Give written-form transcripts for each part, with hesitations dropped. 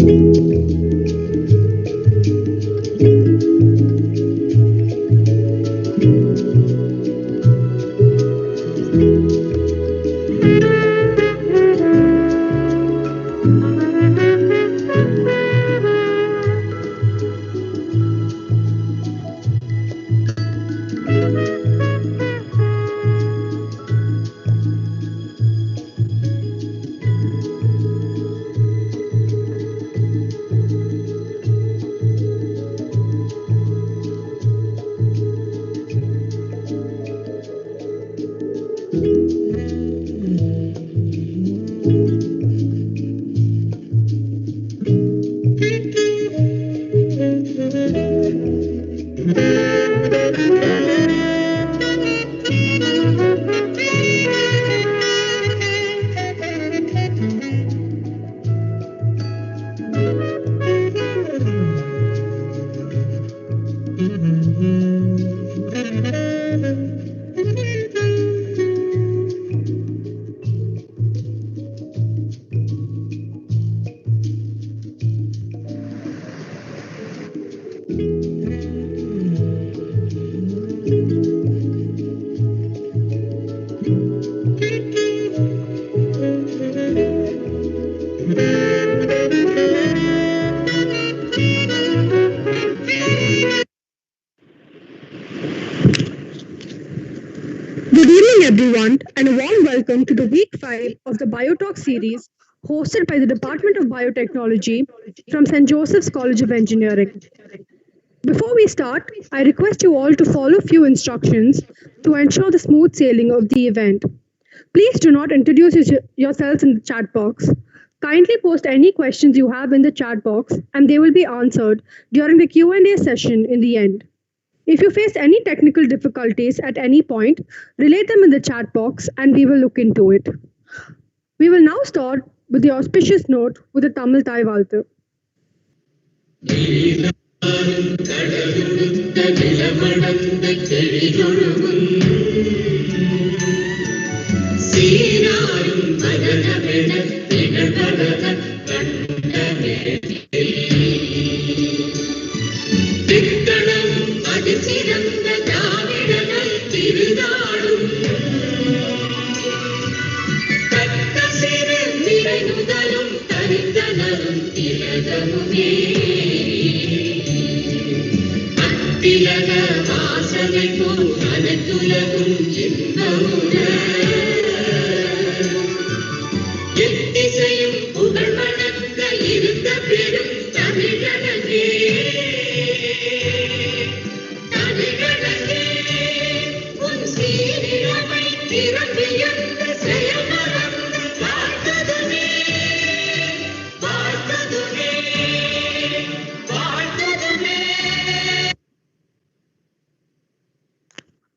Good evening, everyone, and a warm welcome to the week 5 of the Biotalk series hosted by the Department of Biotechnology from St. Joseph's College of Engineering. Before we start, I request you all to follow a few instructions to ensure the smooth sailing of the event. Please do not introduce yourselves in the chat box. Kindly post any questions you have in the chat box and they will be answered during the Q&A session in the end. If you face any technical difficulties at any point, relate them in the chat box and we will look into it. We will now start with the auspicious note with the Tamil Thai Valtu.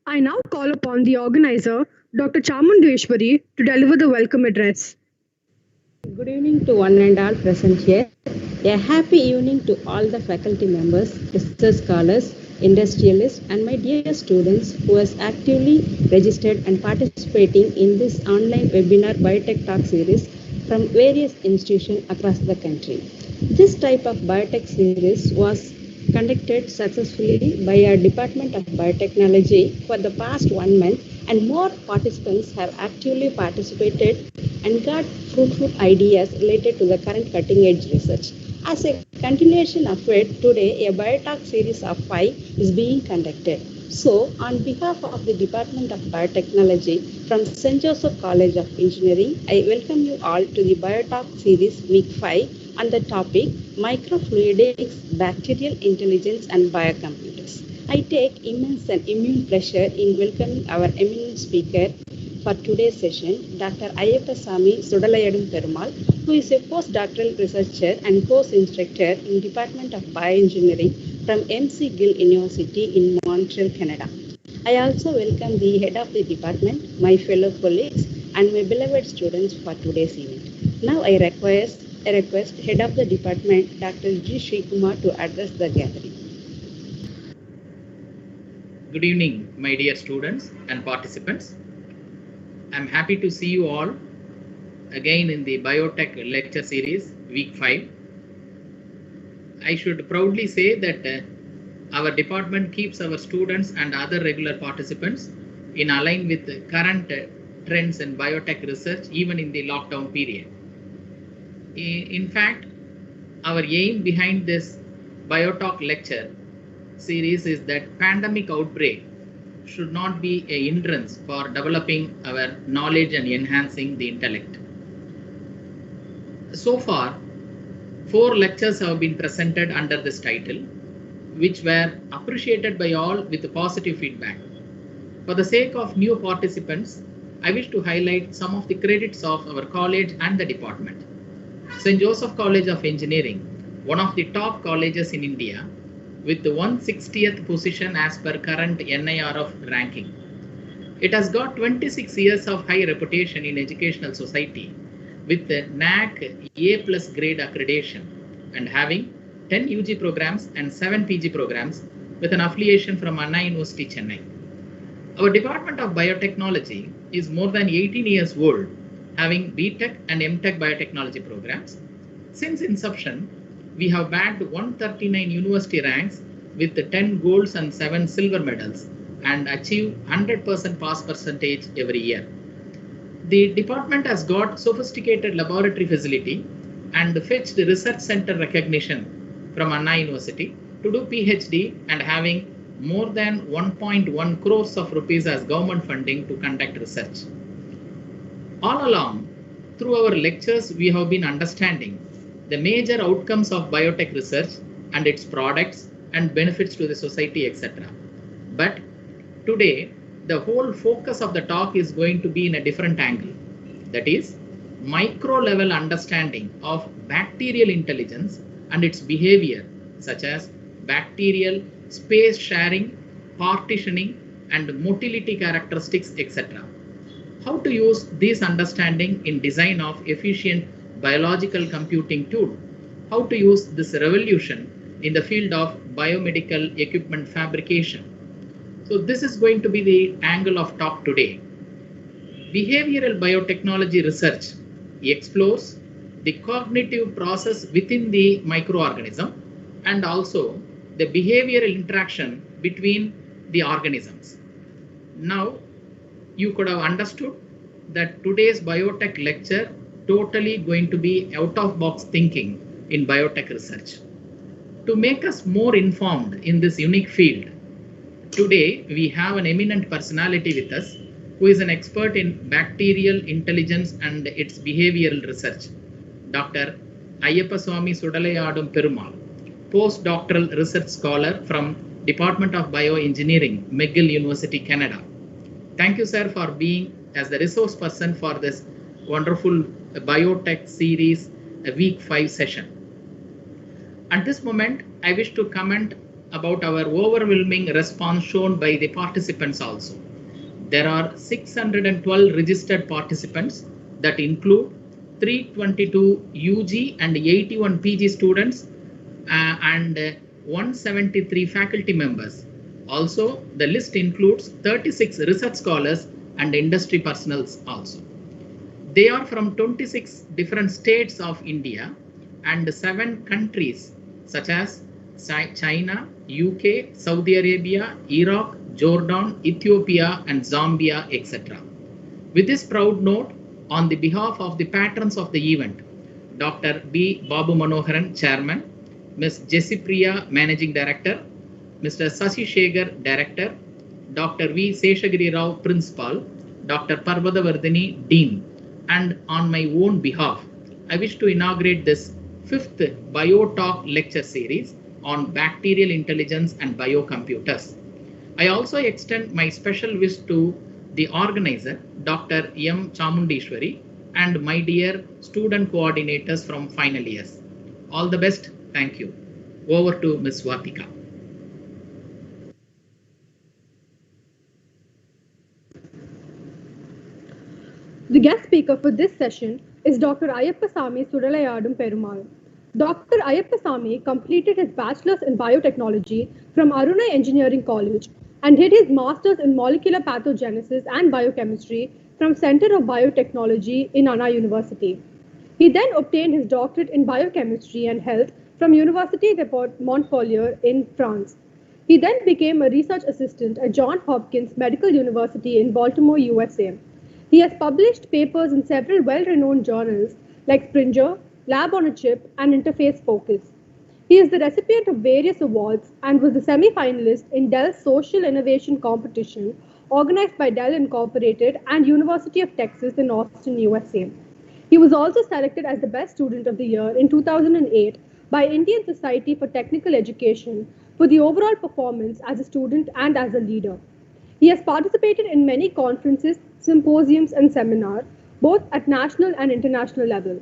I now call upon the organizer, Dr. Chamundeshwari, to deliver the welcome address. Good evening to one and all present here. A happy evening to all the faculty members, research scholars, industrialists, and my dear students who has actively registered and participating in this online webinar Biotech Talk series from various institutions across the country. This type of Biotech series was conducted successfully by our Department of Biotechnology for the past 1 month, and more participants have actively participated and got fruitful ideas related to the current cutting edge research. As a continuation of it, today a Biotalk series of 5 is being conducted. So, on behalf of the Department of Biotechnology from St. Joseph College of Engineering, I welcome you all to the Biotalk series week 5 on the topic Microfluidics, Bacterial Intelligence and Biocomputers. I take immense and immune pleasure in welcoming our eminent speaker for today's session, Dr. Ayyapasamy Sudalayadum Perumal, who is a postdoctoral researcher and course instructor in Department of Bioengineering from MC Gill University in Montreal, Canada. I also welcome the head of the department, my fellow colleagues, and my beloved students for today's event. Now I request head of the department, Dr. G. Srikumar, to address the gathering. Good evening, my dear students and participants. I'm happy to see you all again in the Biotech lecture series week 5. I should proudly say that our department keeps our students and other regular participants in align with the current trends in biotech research even in the lockdown period. In fact, our aim behind this Biotalk lecture series is that pandemic outbreak should not be a hindrance for developing our knowledge and enhancing the intellect. So far, four lectures have been presented under this title, which were appreciated by all with positive feedback. For the sake of new participants, I wish to highlight some of the credits of our college and the department. St. Joseph College of Engineering, one of the top colleges in India, with the 160th position as per current NIRF ranking. It has got 26 years of high reputation in educational society with the NAC A plus grade accreditation and having 10 UG programs and 7 PG programs with an affiliation from Anna University, Chennai. Our Department of Biotechnology is more than 18 years old, having BTech and MTech biotechnology programs. Since inception, we have bagged 139 university ranks with 10 golds and 7 silver medals and achieve 100% pass percentage every year. The department has got sophisticated laboratory facility and fetched research center recognition from Anna University to do PhD and having more than 1.1 crores of rupees as government funding to conduct research. All along, through our lectures, we have been understanding the major outcomes of biotech research and its products and benefits to the society, etc. But today, the whole focus of the talk is going to be in a different angle. That is, micro level understanding of bacterial intelligence and its behavior, such as bacterial space sharing, partitioning, and motility characteristics, etc. How to use this understanding in design of efficient biological computing tool. How to use this revolution in the field of biomedical equipment fabrication. So this is going to be the angle of talk today. Behavioral biotechnology research explores the cognitive process within the microorganism and also the behavioral interaction between the organisms. Now, you could have understood that today's biotech lecture totally going to be out of box thinking in biotech research. To make us more informed in this unique field, today we have an eminent personality with us who is an expert in bacterial intelligence and its behavioral research, Dr. Ayyapaswamy Sudalayadum Perumal, postdoctoral research scholar from Department of Bioengineering, McGill University, Canada. Thank you, sir, for being as the resource person for this wonderful biotech series, week 5 session. At this moment, I wish to comment about our overwhelming response shown by the participants also. There are 612 registered participants that include 322 UG and 81 PG students and 173 faculty members. Also, the list includes 36 research scholars and industry personnels also. They are from 26 different states of India and 7 countries such as China, UK, Saudi Arabia, Iraq, Jordan, Ethiopia, and Zambia, etc. With this proud note, on the behalf of the patrons of the event, Dr. B. Babu Manoharan, Chairman, Ms. Jessie Priya, Managing Director, Mr. Sashi Shekhar, Director, Dr. V. Seshagiri Rao, Principal, Dr. Parvadavardhini, Dean, and on my own behalf, I wish to inaugurate this 5th Biotalk lecture series on bacterial intelligence and biocomputers. I also extend my special wish to the organizer, Dr. M. Chamundishwari, and my dear student coordinators from final years. All the best. Thank you. Over to Ms. Swatika. The guest speaker for this session is Dr. Ayyapaswamy Sudalayadum Perumal. Dr. Ayyapaswamy completed his bachelor's in biotechnology from Aruna Engineering College and did his master's in molecular pathogenesis and biochemistry from Center of Biotechnology in Anna University. He then obtained his doctorate in biochemistry and health from Université de Montpellier in France. He then became a research assistant at Johns Hopkins Medical University in Baltimore, USA. He has published papers in several well renowned journals like Springer, Lab on a Chip, and Interface Focus. He is the recipient of various awards and was the semi finalist in Dell's Social Innovation Competition organized by Dell Incorporated and University of Texas in Austin, USA. He was also selected as the Best Student of the Year in 2008 by Indian Society for Technical Education for the overall performance as a student and as a leader. He has participated in many conferences, symposiums, and seminars, both at national and international level.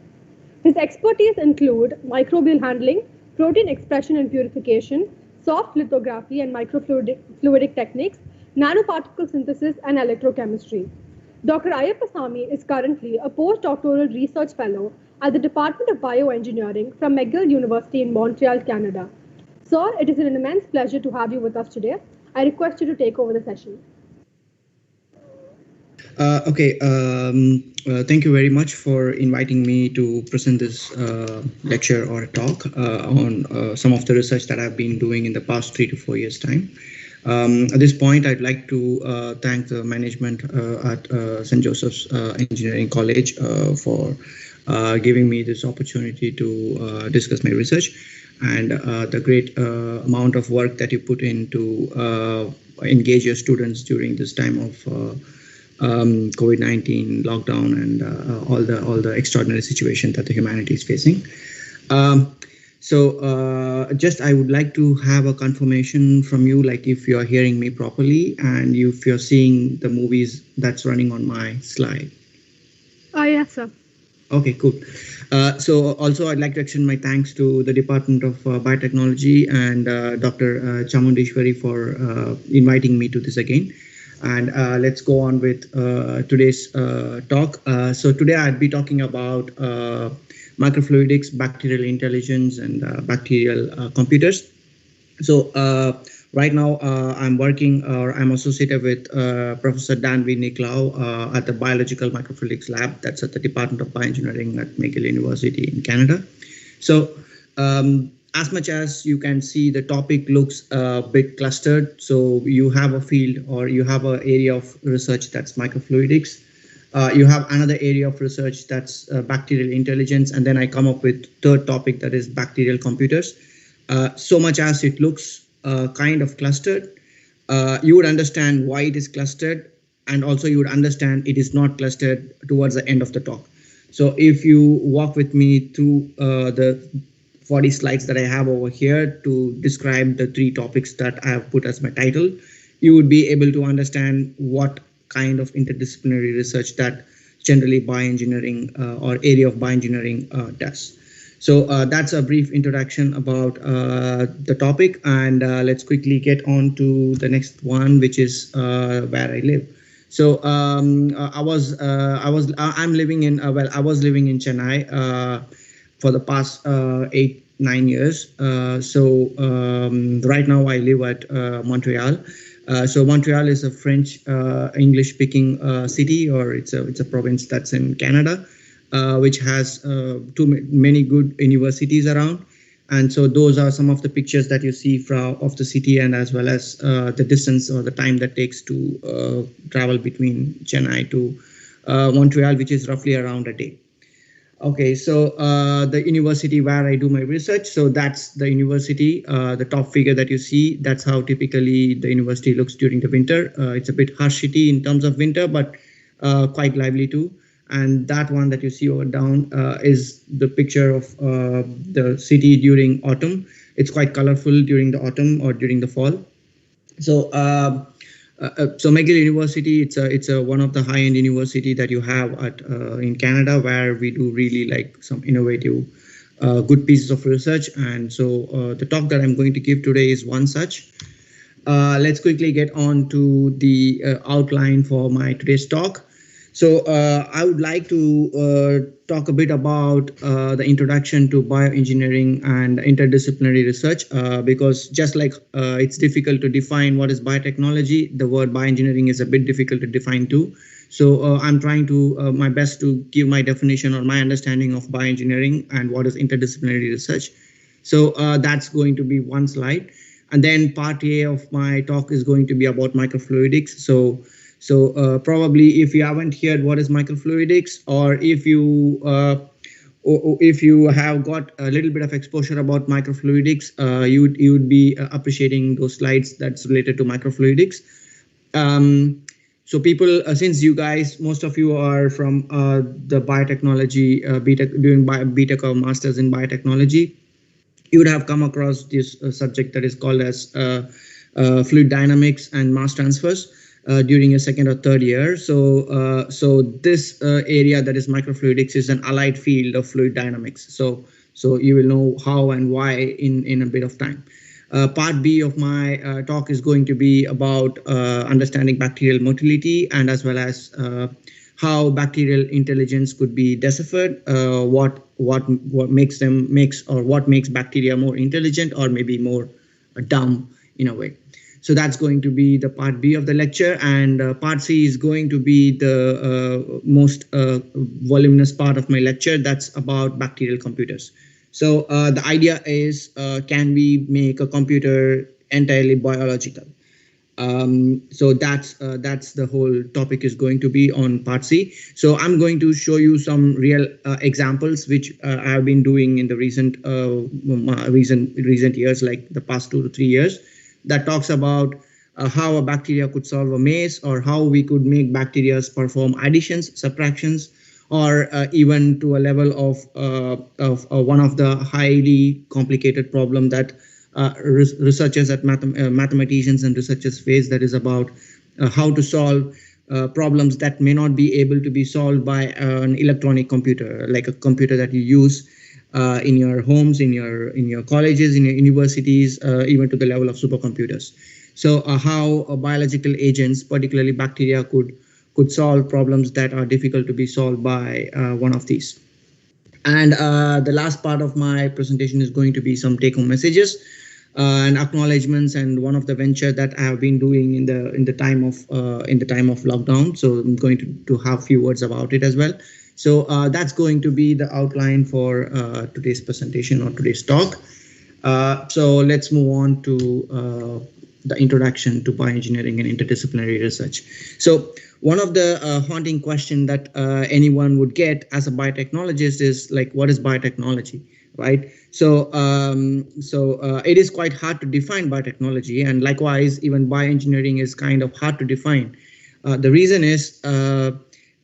His expertise include microbial handling, protein expression and purification, soft lithography and microfluidic techniques, nanoparticle synthesis, and electrochemistry. Dr. Ayyapasamy is currently a postdoctoral research fellow at the Department of Bioengineering from McGill University in Montreal, Canada. Sir, it is an immense pleasure to have you with us today. I request you to take over the session. Okay, thank you very much for inviting me to present this lecture or talk on some of the research that I've been doing in the past 3 to 4 years' time. At this point, I'd like to thank the management at St. Joseph's Engineering College for giving me this opportunity to discuss my research and the great amount of work that you put in to engage your students during this time of COVID-19 lockdown and all the extraordinary situation that the humanity is facing. Just I would like to have a confirmation from you, like if you are hearing me properly and if you're seeing the movies that's running on my slide. Yes, sir. Okay, cool. So also I'd like to extend my thanks to the Department of Biotechnology and Dr. Chamundishwari for inviting me to this again. And let's go on with today's talk. So today I'd be talking about microfluidics, bacterial intelligence, and bacterial computers. So right now I'm working or I'm associated with Professor Dan V. Nicolaou at the Biological Microfluidics Lab. That's at the Department of Bioengineering at McGill University in Canada. So as much as you can see, the topic looks a bit clustered. So you have a field or you have an area of research that's microfluidics. You have another area of research that's bacterial intelligence. And then I come up with third topic that is bacterial computers. So much as it looks kind of clustered, you would understand why it is clustered. And also you would understand it is not clustered towards the end of the talk. So if you walk with me through the 40 slides that I have over here to describe the 3 topics that I have put as my title, you would be able to understand what kind of interdisciplinary research that generally bioengineering or area of bioengineering does. So that's a brief introduction about the topic, and let's quickly get on to the next one, which is where I live. So I was living in Chennai for the past 8-9 years. Right now I live at Montreal. So Montreal is a French English-speaking city, or it's a province that's in Canada, which has many good universities around. And so those are some of the pictures that you see of the city, and as well as the distance or the time that takes to travel between Chennai to Montreal, which is roughly around a day. Okay, so the university where I do my research, so that's the university, the top figure that you see, that's how typically the university looks during the winter. It's a bit harsh city in terms of winter, but quite lively too. And that one that you see over down is the picture of the city during autumn. It's quite colorful during the autumn or during the fall. So McGill University, it's a one of the high-end university that you have at in Canada, where we do really like some innovative, good pieces of research. And so the talk that I'm going to give today is one such. Let's quickly get on to the outline for my today's talk. So I would like to talk a bit about the introduction to bioengineering and interdisciplinary research, because just like it's difficult to define what is biotechnology, the word bioengineering is a bit difficult to define too. So I'm trying to my best to give my definition or my understanding of bioengineering and what is interdisciplinary research. So that's going to be one slide. And then part A of my talk is going to be about microfluidics. So probably if you haven't heard what is microfluidics, or if you have got a little bit of exposure about microfluidics, you would be appreciating those slides that's related to microfluidics. Um, so people, since you guys, most of you are from the biotechnology, BTech, doing BTech or masters in biotechnology, you would have come across this subject that is called as fluid dynamics and mass transfers during your second or third year. So this area that is microfluidics is an allied field of fluid dynamics. So you will know how and why in a bit of time. Part B of my talk is going to be about understanding bacterial motility, and as well as how bacterial intelligence could be deciphered, what makes bacteria more intelligent, or maybe more dumb in a way. So that's going to be the part B of the lecture, and part C is going to be the most voluminous part of my lecture. That's about bacterial computers. So the idea is, can we make a computer entirely biological? So that's the whole topic is going to be on part C. So I'm going to show you some real examples which I have been doing in the recent years, like the past 2 to 3 years, that talks about how a bacteria could solve a maze, or how we could make bacteria perform additions, subtractions, or even to a level of one of the highly complicated problem that researchers at mathematicians and researchers face, that is about how to solve problems that may not be able to be solved by an electronic computer, like a computer that you use in your homes, in your colleges, in your universities, even to the level of supercomputers. So how biological agents, particularly bacteria, could solve problems that are difficult to be solved by one of these. And the last part of my presentation is going to be some take-home messages and acknowledgements, and one of the venture that I have been doing in the time of lockdown. So I'm going to have few words about it as well. So that's going to be the outline for today's presentation or today's talk. So let's move on to the introduction to bioengineering and interdisciplinary research. So one of the haunting question that anyone would get as a biotechnologist is like, what is biotechnology, right? So it is quite hard to define biotechnology, and likewise, even bioengineering is kind of hard to define. The reason is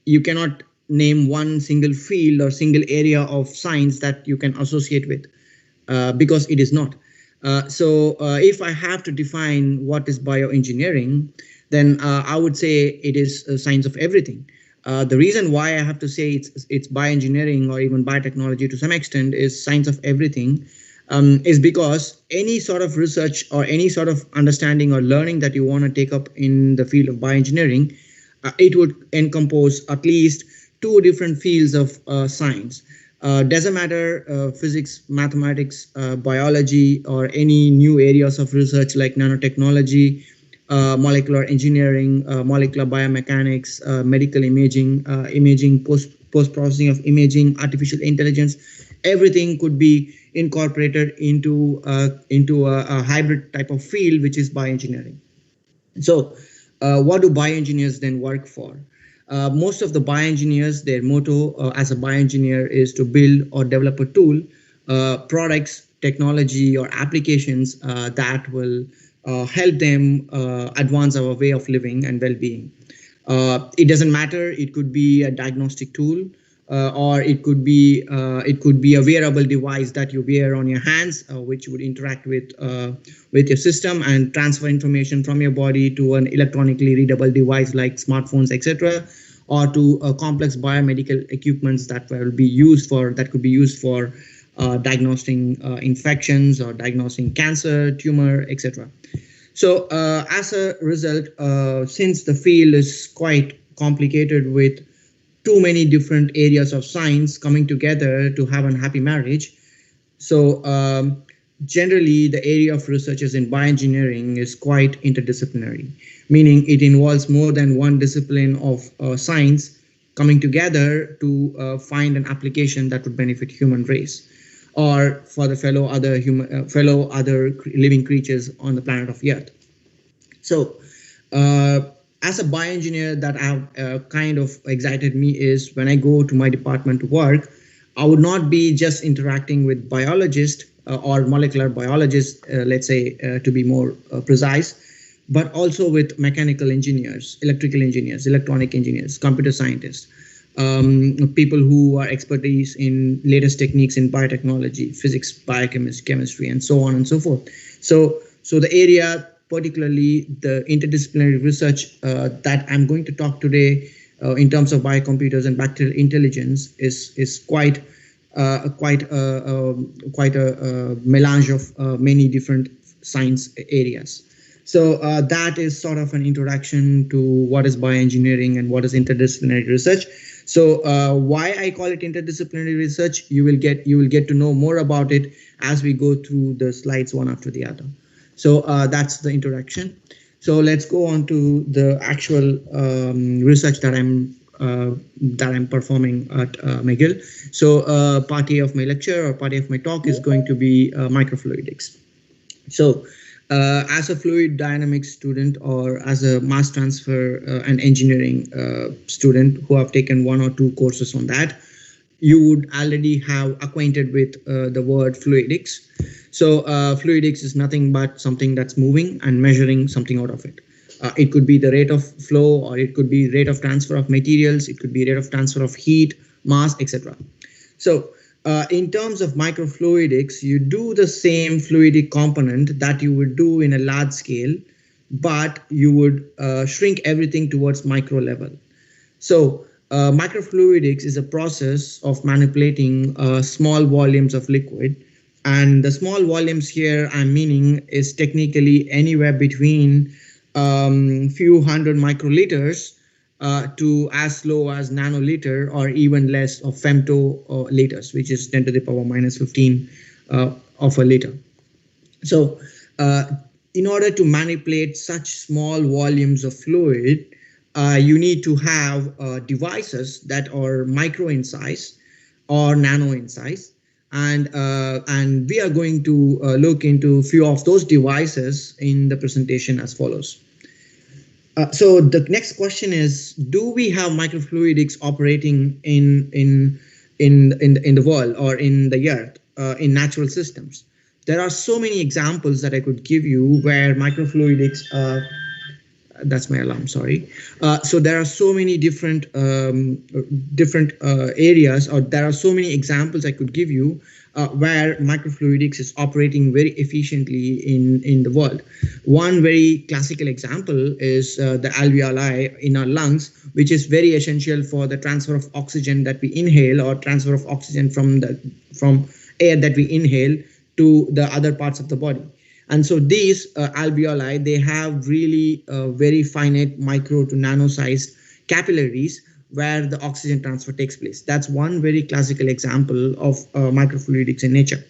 you cannot name one single field or single area of science that you can associate with, because it is not. So if I have to define what is bioengineering, then I would say it is a science of everything. The reason why I have to say it's bioengineering or even biotechnology to some extent is science of everything, is because any sort of research or any sort of understanding or learning that you want to take up in the field of bioengineering, it would encompass at least two different fields of science. Doesn't matter physics, mathematics, biology, or any new areas of research like nanotechnology, molecular engineering, molecular biomechanics, medical imaging, imaging, post processing of imaging, artificial intelligence. Everything could be incorporated into a hybrid type of field, which is bioengineering. So, what do bioengineers then work for? Most of the bioengineers, their motto as a bioengineer is to build or develop a tool, products, technology, or applications that will help them advance our way of living and well-being. It doesn't matter. It could be a diagnostic tool, or it could be a wearable device that you wear on your hands, which would interact with your system and transfer information from your body to an electronically readable device like smartphones, etc., or to complex biomedical equipments that could be used for diagnosing infections or diagnosing cancer, tumor, etc. So as a result, since the field is quite complicated with too many different areas of science coming together to have a happy marriage, so generally the area of researches in bioengineering is quite interdisciplinary, meaning it involves more than one discipline of science coming together to find an application that would benefit human race. or for the fellow other living creatures on the planet of Earth. So, uh, as a bioengineer, that have kind of excited me is when I go to my department to work, I would not be just interacting with biologists or molecular biologists, let's say, to be more precise, but also with mechanical engineers, electrical engineers, electronic engineers, computer scientists, people who are expertise in latest techniques in biotechnology, physics, biochemistry, chemistry, and so on and so forth. So the area, particularly the interdisciplinary research that I'm going to talk today in terms of biocomputers and bacterial intelligence, is quite a melange of many different science areas. So that is sort of an introduction to what is bioengineering and what is interdisciplinary research. So why I call it interdisciplinary research, you will get to know more about it as we go through the slides one after the other. So that's the introduction. So let's go on to the actual research that I'm performing at McGill. So part A of my lecture or part A of my talk is going to be microfluidics. So, as a fluid dynamics student or as a mass transfer and engineering student who have taken one or two courses on that, you would already have acquainted with the word fluidics. So, fluidics is nothing but something that's moving and measuring something out of it. It could be the rate of flow, or it could be rate of transfer of materials, it could be rate of transfer of heat, mass, etc. So, in terms of microfluidics, you do the same fluidic component that you would do in a large scale, but you would shrink everything towards micro level. So, microfluidics is a process of manipulating small volumes of liquid. And the small volumes here I'm meaning is technically anywhere between few hundred microliters to as low as nanoliter or even less of femtoliters, which is 10 to the power minus 15 of a liter. So, in order to manipulate such small volumes of fluid, you need to have devices that are micro in size or nano in size. And we are going to look into a few of those devices in the presentation as follows. So the next question is: do we have microfluidics operating in the world or in the earth in natural systems? There are so many examples that I could give you where microfluidics. That's my alarm. Sorry. So there are so many different areas, or there are so many examples I could give you where microfluidics is operating very efficiently in the world. One very classical example is the alveoli in our lungs, which is very essential for the transfer of oxygen that we inhale, or transfer of oxygen from air that we inhale to the other parts of the body. And so these alveoli, they have really very finite micro to nano sized capillaries where the oxygen transfer takes place. That's one very classical example of microfluidics in nature.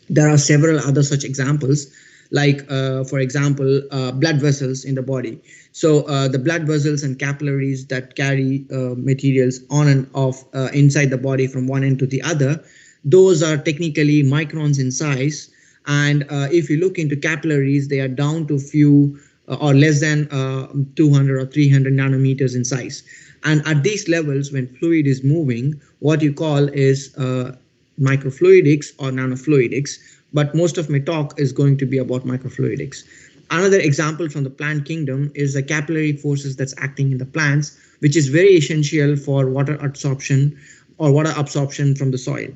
There are several other such examples, like, for example, blood vessels in the body. So the blood vessels and capillaries that carry materials on and off inside the body from one end to the other, those are technically microns in size. And if you look into capillaries, they are down to few or less than 200 or 300 nanometers in size. And at these levels, when fluid is moving, what you call is microfluidics or nanofluidics. But most of my talk is going to be about microfluidics. Another example from the plant kingdom is the capillary forces that's acting in the plants, which is very essential for water absorption from the soil.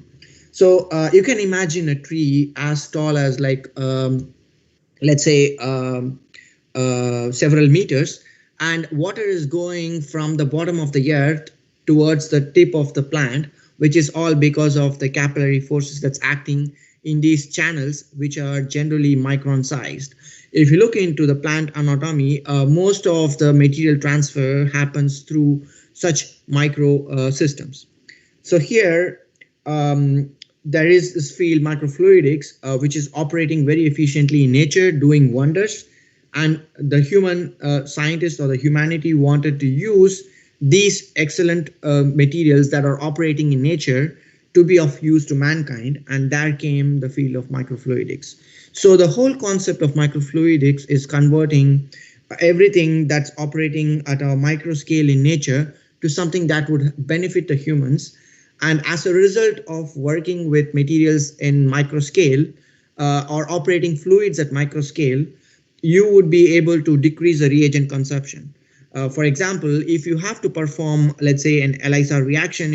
So you can imagine a tree as tall as, like, let's say, several meters, and water is going from the bottom of the earth towards the tip of the plant, which is all because of the capillary forces that's acting in these channels, which are generally micron sized. If you look into the plant anatomy, most of the material transfer happens through such micro systems. So here, there is this field, microfluidics, which is operating very efficiently in nature, doing wonders. And the human scientist or the humanity wanted to use these excellent materials that are operating in nature to be of use to mankind, and there came the field of microfluidics. So the whole concept of microfluidics is converting everything that's operating at a micro scale in nature to something that would benefit the humans. And as a result of working with materials in micro scale, or operating fluids at micro scale, you would be able to decrease the reagent consumption. For example, if you have to perform, let's say, an ELISA reaction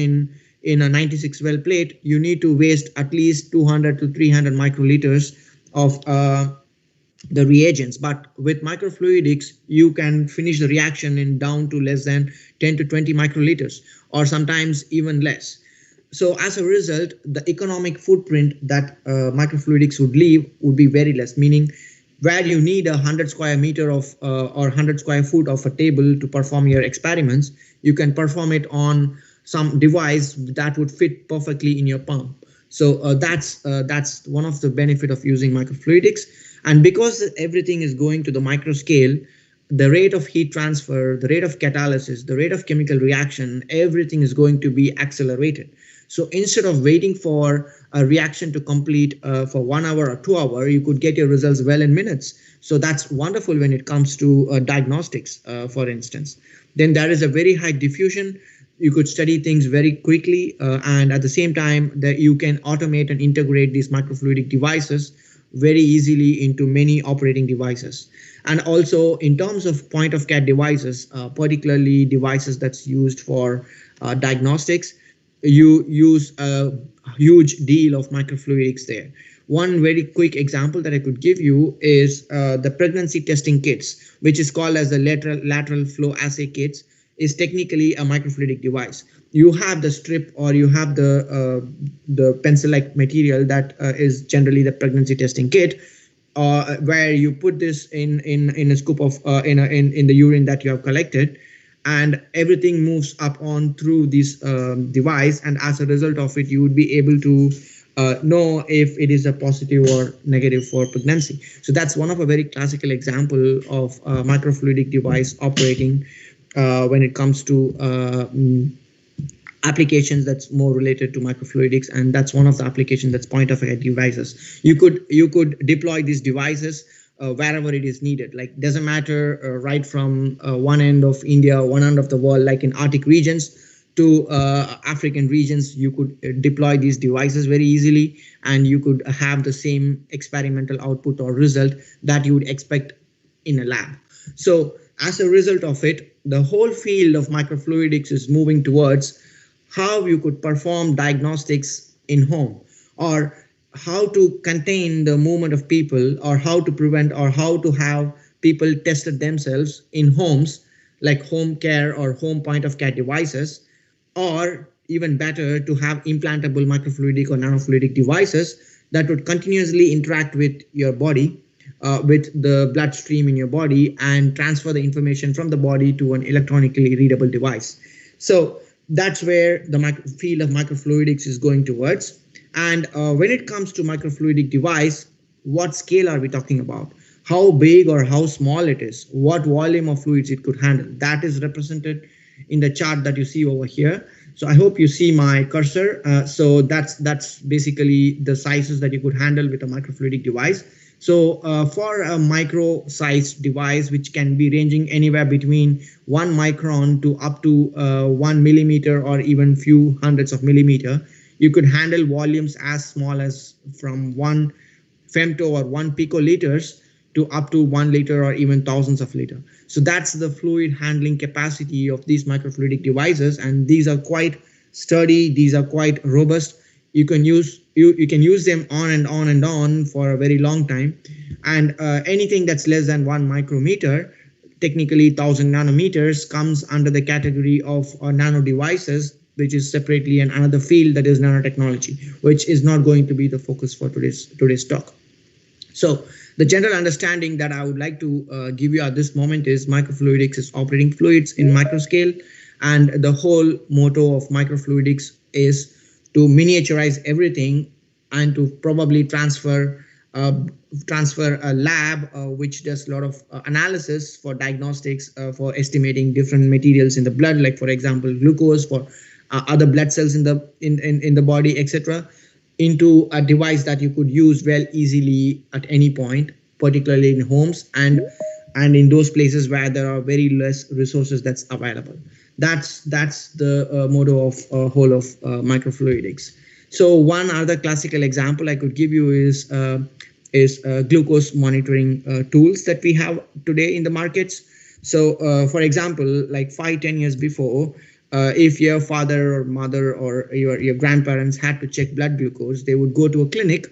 in a 96 well plate, you need to waste at least 200 to 300 microliters of the reagents. But with microfluidics, you can finish the reaction in down to less than 10 to 20 microliters, or sometimes even less. So as a result, the economic footprint that microfluidics would leave would be very less, meaning where you need 100 square meter of or 100 square foot of a table to perform your experiments, you can perform it on some device that would fit perfectly in your palm. So that's one of the benefit of using microfluidics. And because everything is going to the micro scale, the rate of heat transfer, the rate of catalysis, the rate of chemical reaction, everything is going to be accelerated. So instead of waiting for a reaction to complete for 1 hour or 2 hours, you could get your results well in minutes. So that's wonderful when it comes to diagnostics, for instance. Then there is a very high diffusion. You could study things very quickly, and at the same time that you can automate and integrate these microfluidic devices very easily into many operating devices. And also in terms of point of care devices, particularly devices that's used for diagnostics, you use a huge deal of microfluidics there. One very quick example that I could give you is the pregnancy testing kits, which is called as the lateral flow assay kits, is technically a microfluidic device. You have the strip, or you have the pencil-like material that is generally the pregnancy testing kit, where you put this in a scoop of in the urine that you have collected, and everything moves up on through this device, and as a result of it, you would be able to know if it is a positive or negative for pregnancy. So that's one of a very classical example of a microfluidic device operating when it comes to applications that's more related to microfluidics, and that's one of the applications that's point of care devices. You could deploy these devices wherever it is needed. Like, doesn't matter right from one end of India, one end of the world, like in Arctic regions, to African regions, you could deploy these devices very easily, and you could have the same experimental output or result that you would expect in a lab. So as a result of it, the whole field of microfluidics is moving towards how you could perform diagnostics in home, or how to contain the movement of people, or how to prevent, or how to have people tested themselves in homes, like home care or home point of care devices, or even better, to have implantable microfluidic or nanofluidic devices that would continuously interact with your body, with the bloodstream in your body, and transfer the information from the body to an electronically readable device. So that's where the field of microfluidics is going towards. And when it comes to microfluidic device, what scale are we talking about? How big or how small it is? What volume of fluids it could handle? That is represented in the chart that you see over here. So I hope you see my cursor. So that's basically the sizes that you could handle with a microfluidic device. So for a micro sized device, which can be ranging anywhere between 1 micron to up to 1 millimeter, or even few hundreds of millimeter, you could handle volumes as small as from 1 femto or 1 picoliters to up to 1 liter or even thousands of liter. So that's the fluid handling capacity of these microfluidic devices, and these are quite sturdy, these are quite robust. You can use them on and on and on for a very long time. And anything that's less than 1 micrometer, technically 1000 nanometers, comes under the category of nano devices, which is separately another field, that is nanotechnology, which is not going to be the focus for today's talk. So the general understanding that I would like to give you at this moment is microfluidics is operating fluids in microscale, and the whole motto of microfluidics is to miniaturize everything and to probably transfer a lab which does a lot of analysis for diagnostics, for estimating different materials in the blood, like for example glucose, for other blood cells in the body, etc., into a device that you could use well easily at any point, particularly in homes and in those places where there are very less resources that's available. That's the motto of whole of microfluidics. So one other classical example I could give you is glucose monitoring tools that we have today in the markets. So, for example, like 5-10 years before, if your father or mother or your grandparents had to check blood glucose, they would go to a clinic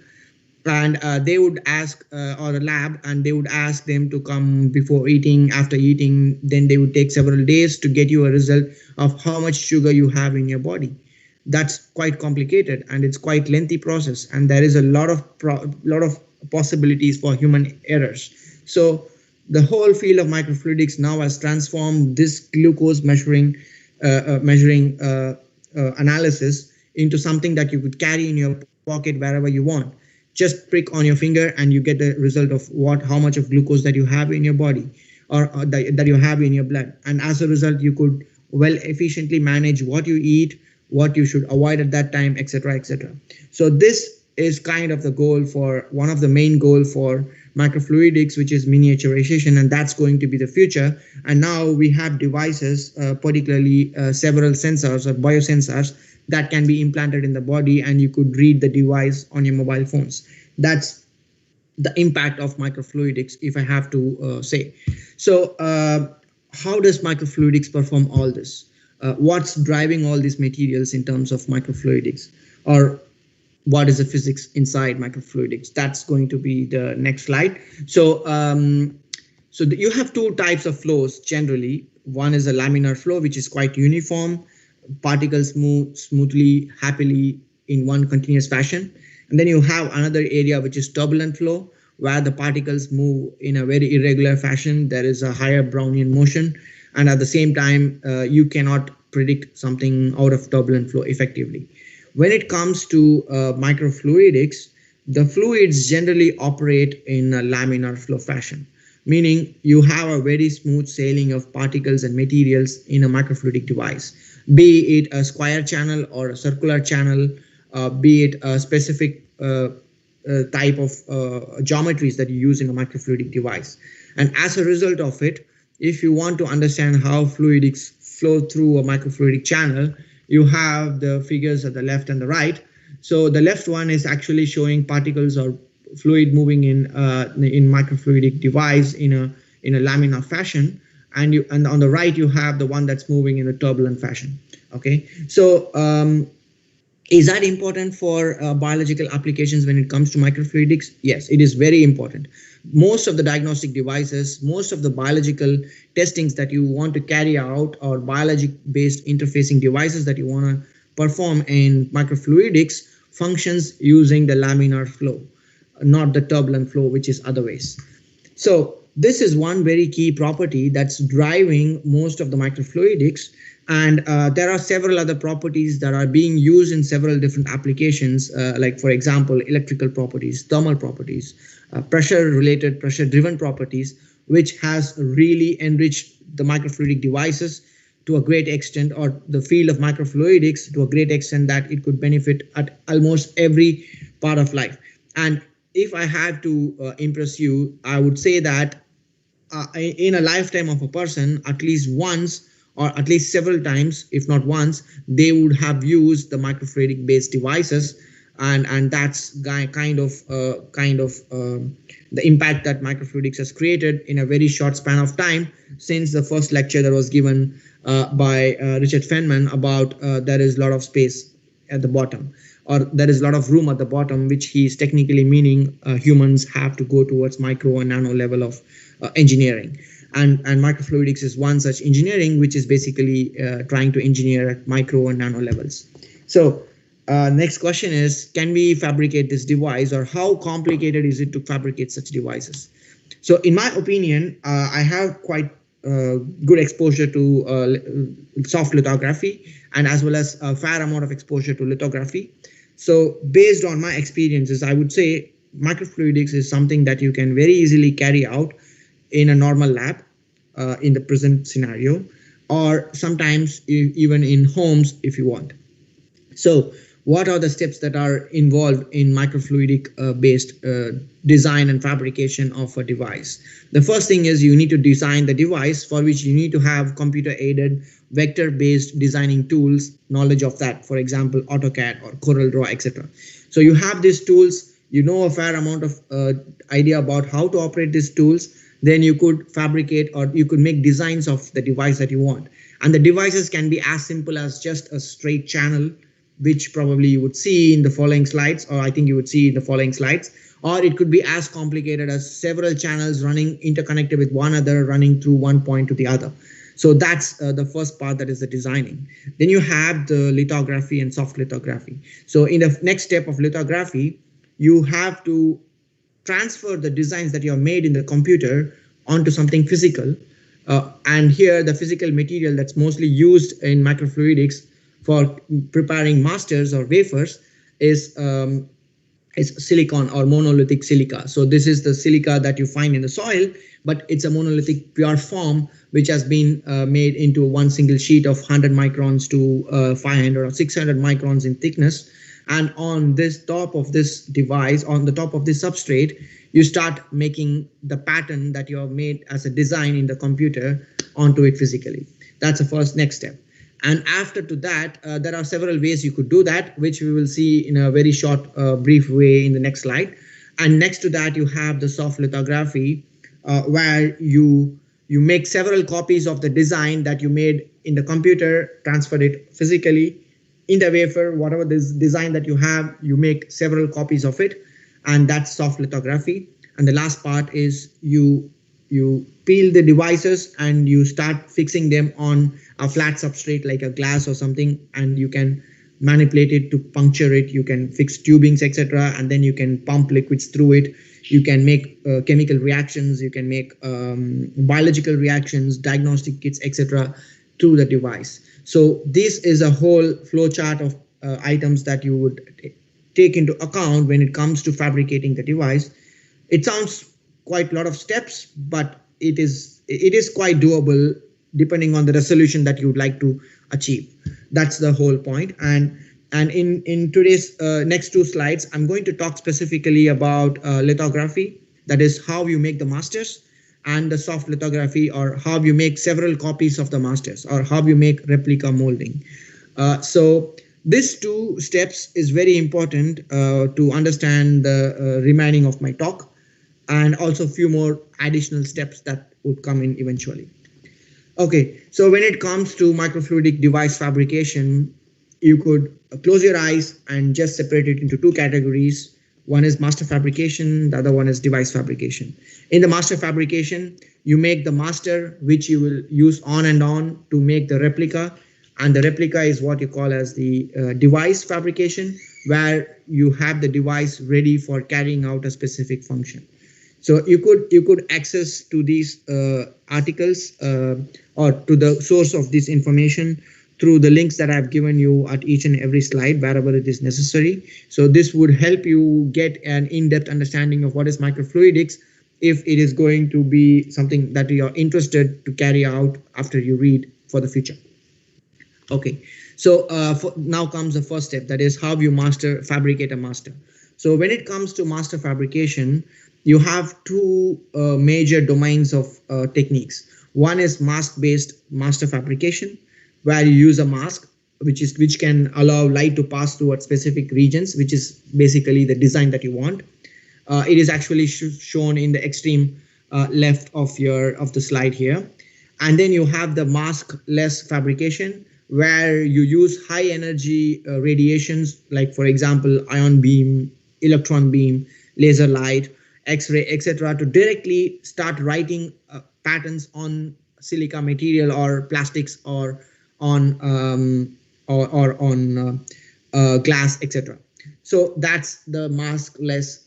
and they would ask or a lab, and they would ask them to come before eating, after eating. Then they would take several days to get you a result of how much sugar you have in your body. That's quite complicated and it's quite lengthy process, and there is a lot of possibilities for human errors. So the whole field of microfluidics now has transformed this glucose measuring analysis into something that you could carry in your pocket wherever you want. Just prick on your finger and you get the result of how much of glucose that you have in your body, or that you have in your blood. And as a result, you could well efficiently manage what you eat, what you should avoid at that time, etc., etc. So this is kind of the goal for one of the main goal for microfluidics, which is miniaturization, and that's going to be the future. And now we have devices, particularly several sensors or biosensors that can be implanted in the body, and you could read the device on your mobile phones. That's the impact of microfluidics, if I have to say. So how does microfluidics perform all this? What's driving all these materials in terms of microfluidics, or what is the physics inside microfluidics? That's going to be the next slide. So you have two types of flows generally. One is a laminar flow, which is quite uniform. Particles move smoothly, happily in one continuous fashion. And then you have another area, which is turbulent flow, where the particles move in a very irregular fashion. There is a higher Brownian motion, and at the same time, you cannot predict something out of turbulent flow effectively. When it comes to microfluidics, the fluids generally operate in a laminar flow fashion, meaning you have a very smooth sailing of particles and materials in a microfluidic device, be it a square channel or a circular channel, be it a specific type of geometries that you use in a microfluidic device. And as a result of it, if you want to understand how fluidics flow through a microfluidic channel, you have the figures at the left and the right. So the left one is actually showing particles or fluid moving in microfluidic device in a laminar fashion, and on the right you have the one that's moving in a turbulent fashion. Okay, so is that important for biological applications when it comes to microfluidics? Yes, it is very important. Most of the diagnostic devices, most of the biological testings that you want to carry out, or biologic-based interfacing devices that you want to perform in microfluidics, functions using the laminar flow, not the turbulent flow, which is other ways. So this is one very key property that's driving most of the microfluidics. And there are several other properties that are being used in several different applications, like, for example, electrical properties, thermal properties, pressure-related, pressure-driven properties, which has really enriched the microfluidic devices to a great extent, or the field of microfluidics to a great extent, that it could benefit at almost every part of life. And if I had to impress you, I would say that in a lifetime of a person, at least once or at least several times, if not once, they would have used the microfluidic based devices, and that's kind of the impact that microfluidics has created in a very short span of time, since the first lecture that was given by Richard Feynman about there is a lot of space at the bottom, or there is a lot of room at the bottom, which he is technically meaning humans have to go towards micro and nano level of engineering. And microfluidics is one such engineering, which is basically trying to engineer at micro and nano levels. So next question is, can we fabricate this device, or how complicated is it to fabricate such devices? So in my opinion, I have quite good exposure to soft lithography, and as well as a fair amount of exposure to lithography. So based on my experiences, I would say microfluidics is something that you can very easily carry out in a normal lab in the present scenario. or sometimes even in homes if you want. So, what are the steps that are involved in microfluidic based design and fabrication of a device? The first thing is you need to design the device, for which you need to have computer aided vector based designing tools, knowledge of that, for example, AutoCAD or CorelDRAW, etc. So, you have these tools, you know a fair amount of idea about how to operate these tools, then you could fabricate or you could make designs of the device that you want. And the devices can be as simple as just a straight channel, which probably you would see in the following slides, or I think you would see in the following slides, or it could be as complicated as several channels running interconnected with one another, running through one point to the other. So that's the first part, that is the designing. Then you have the lithography and soft lithography. So in the next step of lithography, you have to transfer the designs that you have made in the computer onto something physical. And here the physical material that's mostly used in microfluidics for preparing masters or wafers is silicon or monolithic silica. So this is the silica that you find in the soil, but it's a monolithic pure form which has been made into one single sheet of 100 microns to 500 or 600 microns in thickness. And on this top of this device, on the top of this substrate, you start making the pattern that you have made as a design in the computer onto it physically. That's the first next step. And after to that, there are several ways you could do that, which we will see in a very short, brief way in the next slide. And next to that, you have the soft lithography, where you make several copies of the design that you made in the computer, transfer it physically in the wafer. Whatever this design that you have, you make several copies of it, and that's soft lithography. And the last part is you peel the devices and you start fixing them on a flat substrate like a glass or something, and you can manipulate it to puncture it. You can fix tubings, etc., and then you can pump liquids through it. You can make chemical reactions, you can make biological reactions, diagnostic kits, etc., through the device. So this is a whole flow chart of items that you would take into account when it comes to fabricating the device. It sounds quite a lot of steps, but it is quite doable depending on the resolution that you would like to achieve. That's the whole point. And in today's next two slides, I'm going to talk specifically about lithography, that is how you make the masters, and the soft lithography, or how you make several copies of the masters, or how you make replica molding. So these two steps is very important to understand the remaining of my talk, and also a few more additional steps that would come in eventually. Okay, so when it comes to microfluidic device fabrication, you could close your eyes and just separate it into two categories. One is master fabrication, the other one is device fabrication. In the master fabrication, you make the master, which you will use on and on to make the replica. And the replica is what you call as the device fabrication, where you have the device ready for carrying out a specific function. So you could access to these articles or to the source of this information through the links that I've given you at each and every slide wherever it is necessary. So this would help you get an in-depth understanding of what is microfluidics, if it is going to be something that you are interested to carry out after you read for the future. Okay, so now comes the first step, that is how you fabricate a master. So when it comes to master fabrication, you have two major domains of techniques. One is mask-based master fabrication, where you use a mask which can allow light to pass through at specific regions, which is basically the design that you want. It is actually shown in the extreme left of the slide here. And then you have the maskless fabrication, where you use high energy radiations, like for example ion beam, electron beam, laser light, X-ray, etc., to directly start writing patterns on silica material or plastics, or on glass, etc. So that's the maskless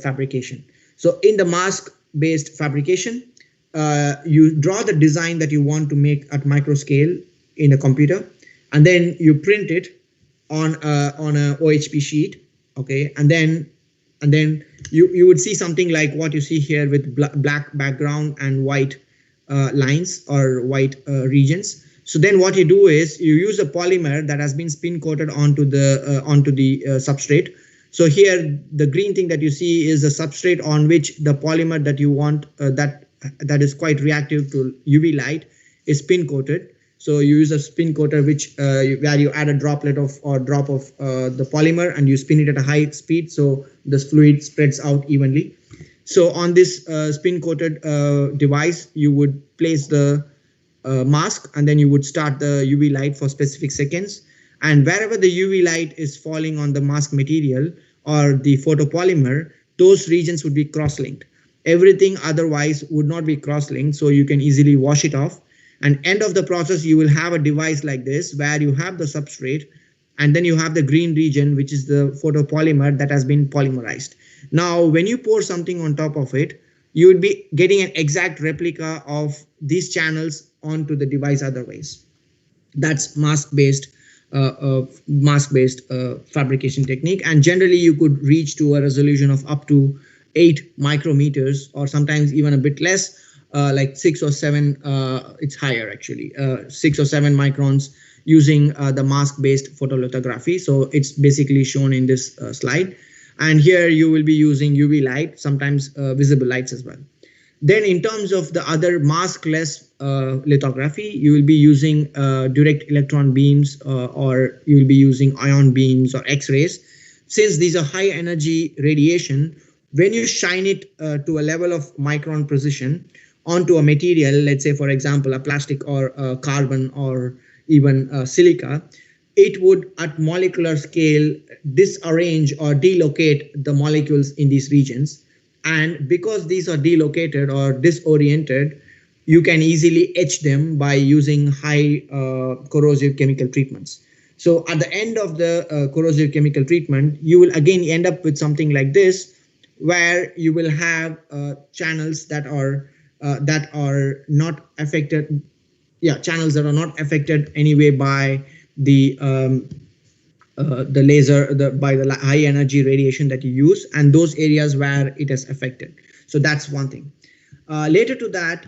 fabrication. So in the mask-based fabrication, you draw the design that you want to make at micro scale in a computer, and then you print it on a OHP sheet. Okay, and then you would see something like what you see here, with black background and white lines or white regions. So then what you do is you use a polymer that has been spin coated onto the substrate. So here the green thing that you see is the substrate on which the polymer that you want that is quite reactive to UV light is spin coated. So you use a spin coater where you add a droplet of or drop of the polymer and you spin it at a high speed so the fluid spreads out evenly. So on this spin coated device, you would place the mask and then you would start the UV light for specific seconds. And wherever the UV light is falling on the mask material or the photopolymer, those regions would be cross-linked. Everything otherwise would not be cross-linked, so you can easily wash it off. And end of the process, you will have a device like this where you have the substrate and then you have the green region, which is the photopolymer that has been polymerized. Now, when you pour something on top of it, you would be getting an exact replica of these channels onto the device otherwise. That's mask-based fabrication technique, and generally you could reach to a resolution of up to 8 micrometers or sometimes even a bit less, like 6 or 7. It's higher actually, 6 or 7 microns using the mask-based photolithography. So it's basically shown in this slide. And here you will be using UV light, sometimes visible lights as well. Then in terms of the other maskless lithography, you will be using direct electron beams or you will be using ion beams or X-rays. Since these are high energy radiation, when you shine it to a level of micron precision onto a material, let's say for example a plastic or a carbon or even silica, it would at molecular scale disarrange or delocate the molecules in these regions. And because these are delocated or disoriented, you can easily etch them by using high corrosive chemical treatments. So at the end of the corrosive chemical treatment, you will again end up with something like this, where you will have channels that are not affected. Yeah, channels that are not affected anyway by the laser, by the high energy radiation that you use, and those areas where it is affected. So that's one thing. Later to that,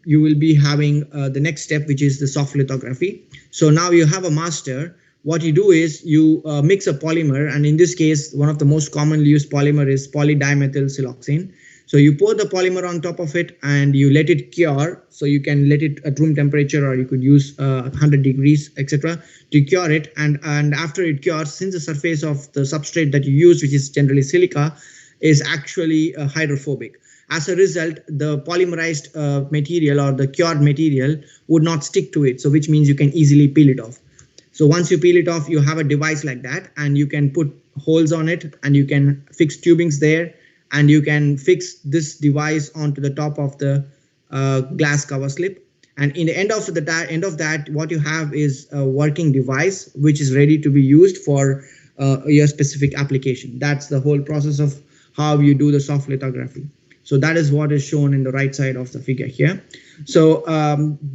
you will be having the next step, which is the soft lithography. So now you have a master. What you do is you mix a polymer, and in this case, one of the most commonly used polymer is polydimethyl siloxane. So you pour the polymer on top of it and you let it cure. So you can let it at room temperature, or you could use 100 degrees, etc., to cure it. And after it cures, since the surface of the substrate that you use, which is generally silica, is actually hydrophobic. As a result, the polymerized material or the cured material would not stick to it. So which means you can easily peel it off. So once you peel it off, you have a device like that, and you can put holes on it and you can fix tubings there. And you can fix this device onto the top of the glass cover slip. And in the end of that, what you have is a working device which is ready to be used for your specific application. That's the whole process of how you do the soft lithography. So that is what is shown in the right side of the figure here. So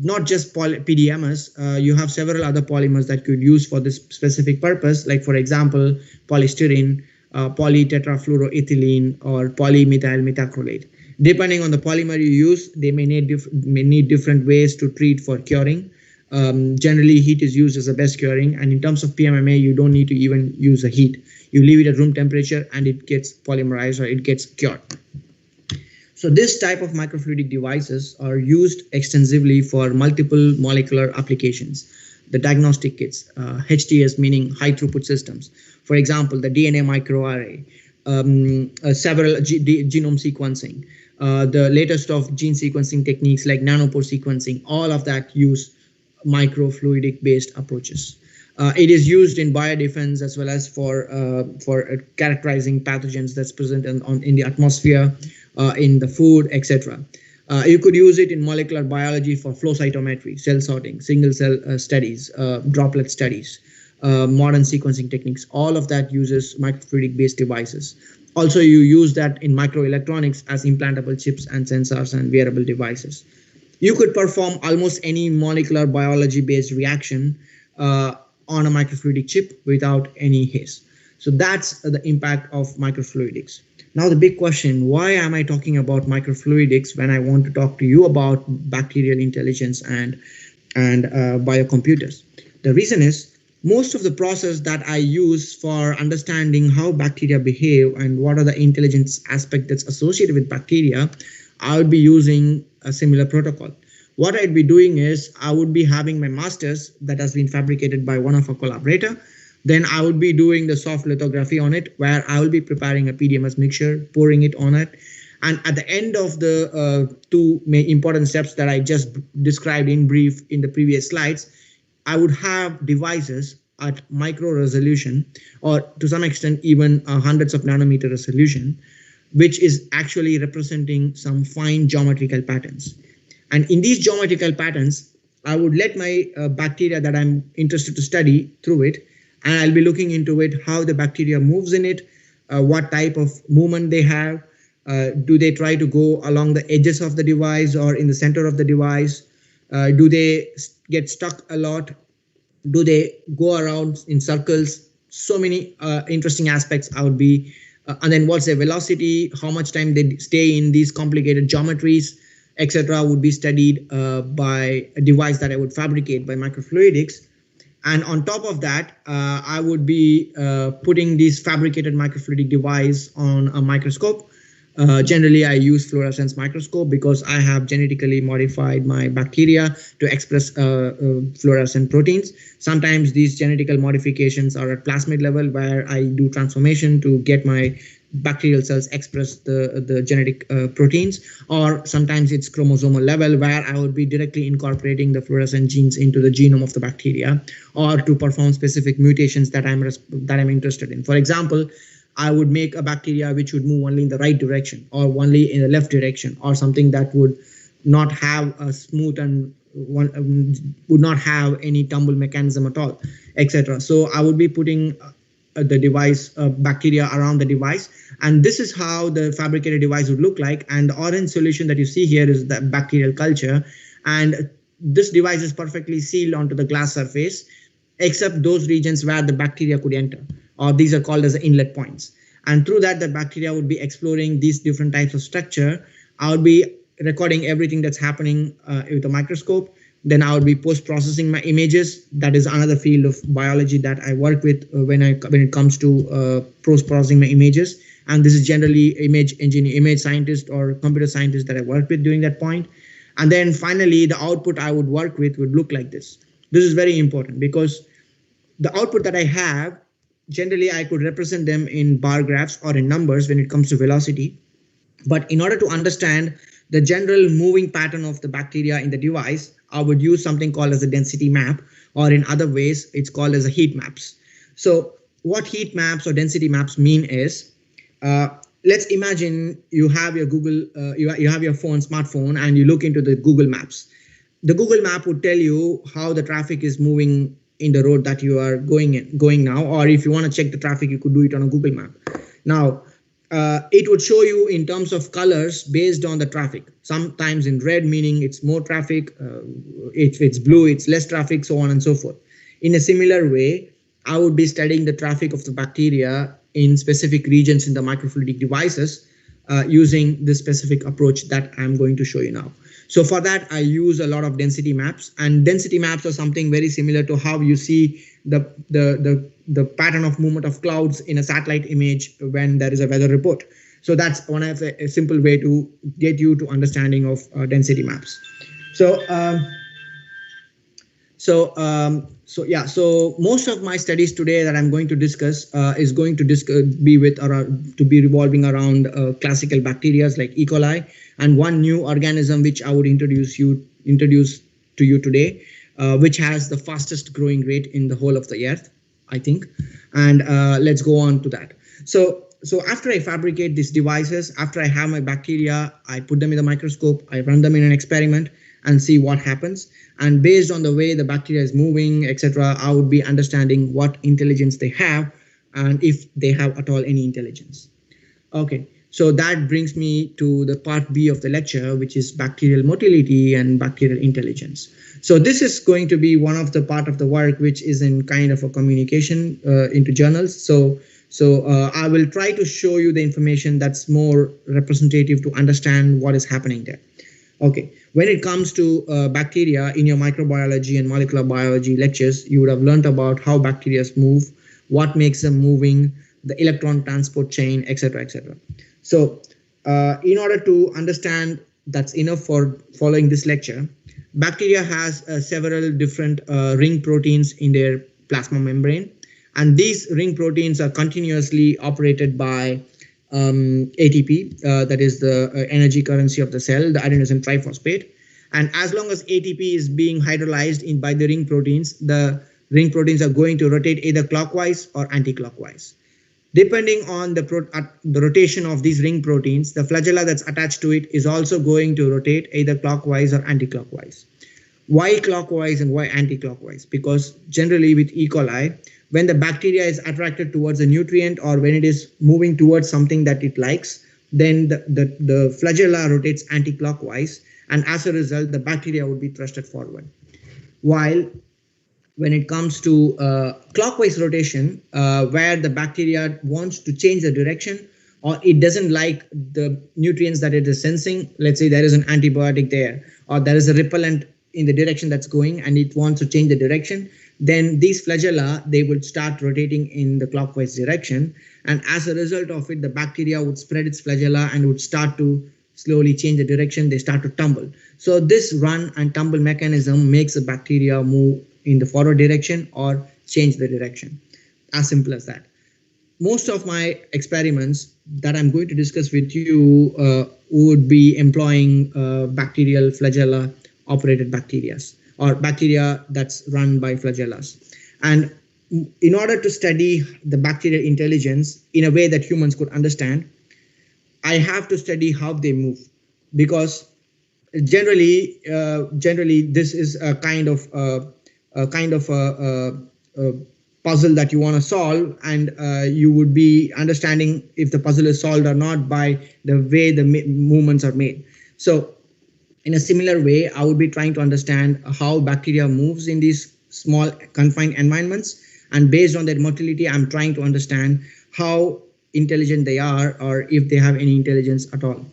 not just PDMS, you have several other polymers that you could use for this specific purpose, like for example, polystyrene, polytetrafluoroethylene, or polymethyl methacrylate. Depending on the polymer you use, they may need different ways to treat for curing. Generally, heat is used as the best curing, and in terms of PMMA, you don't need to even use a heat. You leave it at room temperature and it gets polymerized, or it gets cured. So this type of microfluidic devices are used extensively for multiple molecular applications. The diagnostic kits, HTS meaning high throughput systems. For example, the DNA microarray, several genome sequencing, the latest of gene sequencing techniques like nanopore sequencing, all of that use microfluidic based approaches. It is used in biodefense as well as for characterizing pathogens that's present in the atmosphere, in the food, etc. You could use it in molecular biology for flow cytometry, cell sorting, single cell studies, droplet studies, modern sequencing techniques. All of that uses microfluidic based devices. Also, you use that in microelectronics as implantable chips and sensors and wearable devices. You could perform almost any molecular biology based reaction on a microfluidic chip without any haze. So that's the impact of microfluidics. Now the big question, why am I talking about microfluidics when I want to talk to you about bacterial intelligence and and biocomputers. The reason is most of the process that I use for understanding how bacteria behave and what are the intelligence aspect that's associated with bacteria, I would be using a similar protocol. What I'd be doing is I would be having my masters that has been fabricated by one of our collaborator. Then I would be doing the soft lithography on it, where I will be preparing a PDMS mixture, pouring it on it. And at the end of the two important steps that I just described in brief in the previous slides, I would have devices at micro resolution, or to some extent even hundreds of nanometer resolution, which is actually representing some fine geometrical patterns. And in these geometrical patterns, I would let my bacteria that I'm interested to study through it, and I'll be looking into it, how the bacteria moves in it, what type of movement they have, do they try to go along the edges of the device or in the center of the device, do they get stuck a lot, do they go around in circles, so many interesting aspects I would be, and then what's their velocity, how much time they stay in these complicated geometries, etc., would be studied by a device that I would fabricate by microfluidics. And on top of that, I would be putting this fabricated microfluidic device on a microscope. Generally, I use fluorescence microscope because I have genetically modified my bacteria to express fluorescent proteins. Sometimes these genetical modifications are at plasmid level, where I do transformation to get my bacterial cells express the genetic proteins, or sometimes it's chromosomal level, where I would be directly incorporating the fluorescent genes into the genome of the bacteria, or to perform specific mutations that I'm interested in. For example, I would make a bacteria which would move only in the right direction or only in the left direction, or something that would not have a smooth and would not have any tumble mechanism at all, etc. So I would be putting the device bacteria around the device, and this is how the fabricated device would look like. And the orange solution that you see here is the bacterial culture, and this device is perfectly sealed onto the glass surface except those regions where the bacteria could enter, or these are called as the inlet points. And through that, the bacteria would be exploring these different types of structure. I would be recording everything that's happening with a microscope. Then I would be post-processing my images. That is another field of biology that I work with when it comes to post-processing my images. And this is generally image engineer, image scientist, or computer scientist that I work with during that point. And then finally, the output I would work with would look like this. This is very important because the output that I have, generally I could represent them in bar graphs or in numbers when it comes to velocity. But in order to understand the general moving pattern of the bacteria in the device, I would use something called as a density map, or in other ways, it's called as a heat maps. So what heat maps or density maps mean is, let's imagine you have your Google, you have your smartphone, and you look into the Google Maps. The Google map would tell you how the traffic is moving in the road that you are going now, or if you want to check the traffic, you could do it on a Google map. Now, it would show you in terms of colors based on the traffic. Sometimes in red, meaning it's more traffic. If it's blue, it's less traffic, so on and so forth. In a similar way, I would be studying the traffic of the bacteria in specific regions in the microfluidic devices using this specific approach that I'm going to show you now. So for that, I use a lot of density maps, and density maps are something very similar to how you see the pattern of movement of clouds in a satellite image when there is a weather report. So that's one of a simple way to get you to understanding of density maps. So most of my studies today that I'm going to discuss is going to be revolving around classical bacteria like E. coli, and one new organism which I would introduce to you today, which has the fastest growing rate in the whole of the earth, I think. And let's go on to that. So after I fabricate these devices, after I have my bacteria, I put them in the microscope, I run them in an experiment and see what happens. And based on the way the bacteria is moving, etc., I would be understanding what intelligence they have and if they have at all any intelligence. Okay, so that brings me to the part B of the lecture, which is bacterial motility and bacterial intelligence. So this is going to be one of the part of the work which is in kind of a communication into journals. So I will try to show you the information that's more representative to understand what is happening there. Okay, when it comes to bacteria in your microbiology and molecular biology lectures, you would have learned about how bacteria move, what makes them moving, the electron transport chain, etc., etc. So, in order to understand, that's enough for following this lecture. Bacteria has several different ring proteins in their plasma membrane, and these ring proteins are continuously operated by ATP, that is the energy currency of the cell, the adenosine triphosphate. And as long as ATP is being hydrolyzed in by the ring proteins are going to rotate either clockwise or anti-clockwise. Depending on the rotation of these ring proteins, the flagella that's attached to it is also going to rotate either clockwise or anti-clockwise. Why clockwise and why anti-clockwise? Because generally with E. coli, when the bacteria is attracted towards a nutrient or when it is moving towards something that it likes, then the flagella rotates anti-clockwise, and as a result, the bacteria would be thrusted forward. While when it comes to clockwise rotation, where the bacteria wants to change the direction or it doesn't like the nutrients that it is sensing, let's say there is an antibiotic there or there is a repellent in the direction that's going and it wants to change the direction, then these flagella, they would start rotating in the clockwise direction. And as a result of it, the bacteria would spread its flagella and would start to slowly change the direction. They start to tumble. So this run and tumble mechanism makes the bacteria move in the forward direction or change the direction. As simple as that. Most of my experiments that I'm going to discuss with you would be employing bacterial flagella operated bacteria or bacteria that's run by flagellas. And in order to study the bacterial intelligence in a way that humans could understand, I have to study how they move, because generally this is a kind of a puzzle that you want to solve, and you would be understanding if the puzzle is solved or not by the way the movements are made. So in a similar way, I would be trying to understand how bacteria moves in these small confined environments, and based on their motility, I'm trying to understand how intelligent they are or if they have any intelligence at all.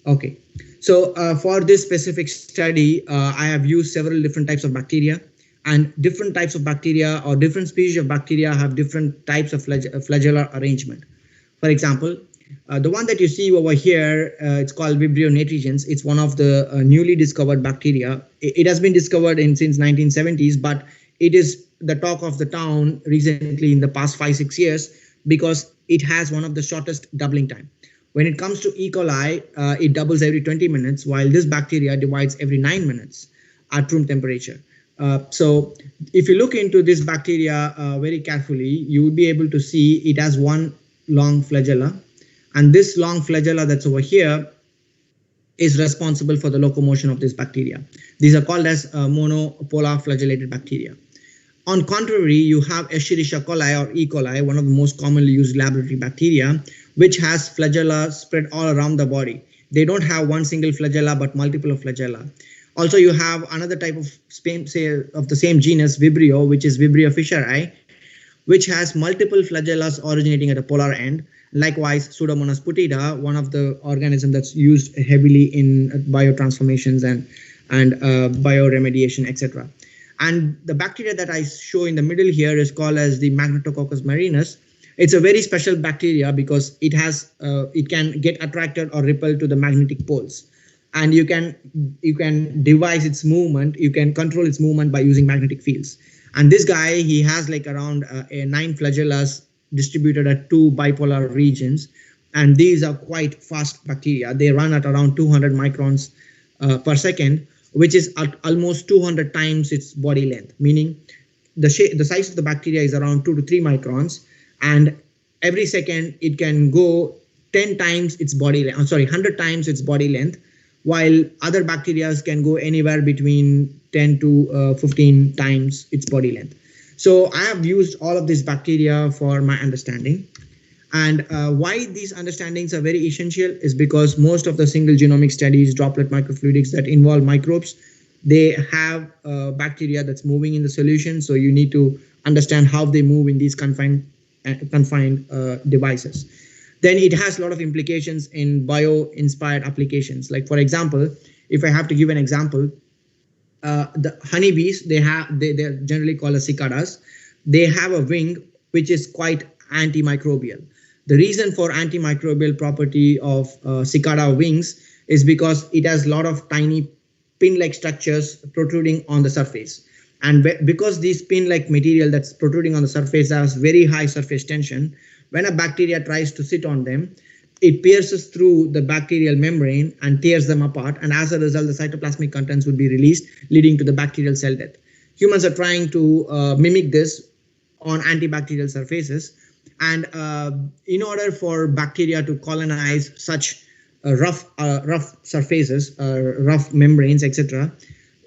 Okay, so for this specific study, I have used several different types of bacteria, and different types of bacteria or different species of bacteria have different types of flagellar arrangement. For example, the one that you see over here, it's called Vibrio nitrigens. It's one of the newly discovered bacteria. It has been discovered since 1970s, but it is the talk of the town recently in the past 5-6 years because it has one of the shortest doubling time. When it comes to E. coli, it doubles every 20 minutes, while this bacteria divides every 9 minutes at room temperature. So if you look into this bacteria very carefully, you will be able to see it has one long flagella, and this long flagella that's over here is responsible for the locomotion of this bacteria. These are called as monopolar flagellated bacteria. On contrary, you have Escherichia coli or E. coli, one of the most commonly used laboratory bacteria, which has flagella spread all around the body. They don't have one single flagella, but multiple flagella. Also, you have another type of the same genus, Vibrio, which is Vibrio fischeri, which has multiple flagellas originating at a polar end. Likewise, Pseudomonas putida, one of the organisms that's used heavily in biotransformations and bioremediation, etc. And the bacteria that I show in the middle here is called as the Magnetococcus marinus. It's a very special bacteria because it can get attracted or repelled to the magnetic poles, and you can devise its movement. You can control its movement by using magnetic fields. And this guy, he has like around 9 flagellas distributed at 2 bipolar regions, and these are quite fast bacteria. They run at around 200 microns per second, which is at almost 200 times its body length, meaning the size of the bacteria is around 2 to 3 microns, and every second it can go 10 times its body length, 100 times its body length, while other bacteria can go anywhere between 10 to 15 times its body length. So I have used all of these bacteria for my understanding. And why these understandings are very essential is because most of the single genomic studies, droplet microfluidics that involve microbes, they have bacteria that's moving in the solution. So you need to understand how they move in these confined devices. Then it has a lot of implications in bio-inspired applications. Like, for example, If I have to give an example, the honeybees, they're generally called as cicadas. They have a wing which is quite antimicrobial. The reason for antimicrobial property of cicada wings is because it has a lot of tiny pin-like structures protruding on the surface. And because these pin-like material that's protruding on the surface has very high surface tension, when a bacteria tries to sit on them, it pierces through the bacterial membrane and tears them apart, and as a result, the cytoplasmic contents would be released, leading to the bacterial cell death. Humans are trying to mimic this on antibacterial surfaces, and in order for bacteria to colonize such rough surfaces, rough membranes, etc.,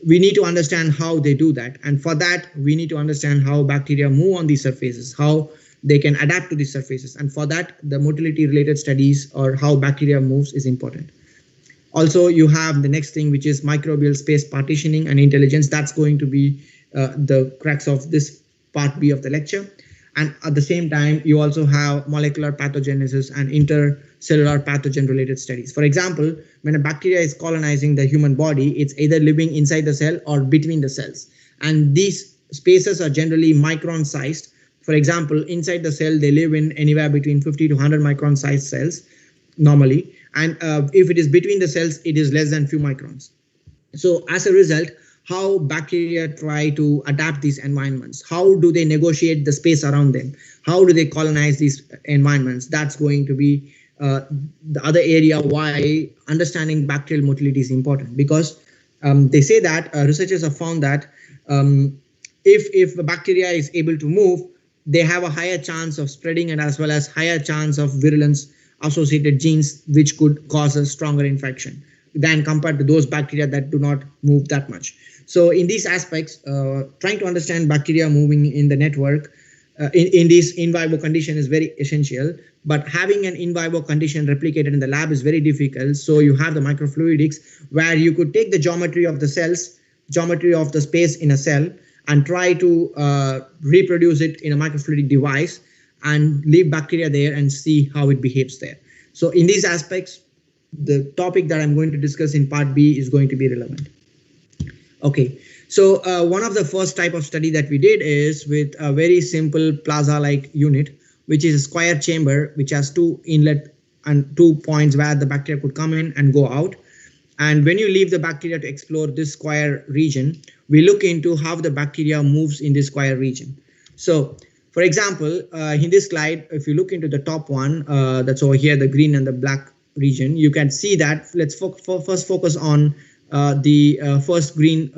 we need to understand how they do that. And for that, we need to understand how bacteria move on these surfaces, how they can adapt to these surfaces. And for that, the motility related studies or how bacteria moves is important. Also, you have the next thing, which is microbial space partitioning and intelligence. That's going to be the crux of this part B of the lecture. And at the same time, you also have molecular pathogenesis and intercellular pathogen related studies. For example, when a bacteria is colonizing the human body, it's either living inside the cell or between the cells. And these spaces are generally micron sized. For example, inside the cell, they live in anywhere between 50 to 100 micron sized cells normally. And if it is between the cells, it is less than few microns. So as a result, how bacteria try to adapt these environments, how do they negotiate the space around them, how do they colonize these environments, that's going to be the other area why understanding bacterial motility is important. Because they say that researchers have found that if the bacteria is able to move, they have a higher chance of spreading and as well as higher chance of virulence associated genes, which could cause a stronger infection than compared to those bacteria that do not move that much. So in these aspects, trying to understand bacteria moving in the network in this in vivo condition is very essential. But having an in vivo condition replicated in the lab is very difficult. So you have the microfluidics, where you could take the geometry of the cells, geometry of the space in a cell, and try to reproduce it in a microfluidic device and leave bacteria there and see how it behaves there. So in these aspects, the topic that I'm going to discuss in part B is going to be relevant. Okay, so one of the first type of study that we did is with a very simple plaza-like unit, which is a square chamber which has two inlet and 2 points where the bacteria could come in and go out. And when you leave the bacteria to explore this square region, we look into how the bacteria moves in this square region. So for example, in this slide, if you look into the top one, that's over here, the green and the black region, you can see that. Let's first focus on the first green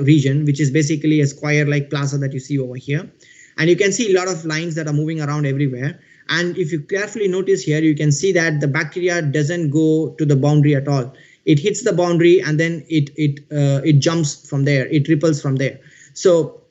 region, which is basically a square-like plaza that you see over here. And you can see a lot of lines that are moving around everywhere. And if you carefully notice here, you can see that the bacteria doesn't go to the boundary at all. It hits the boundary and then it jumps from there. It ripples from there. So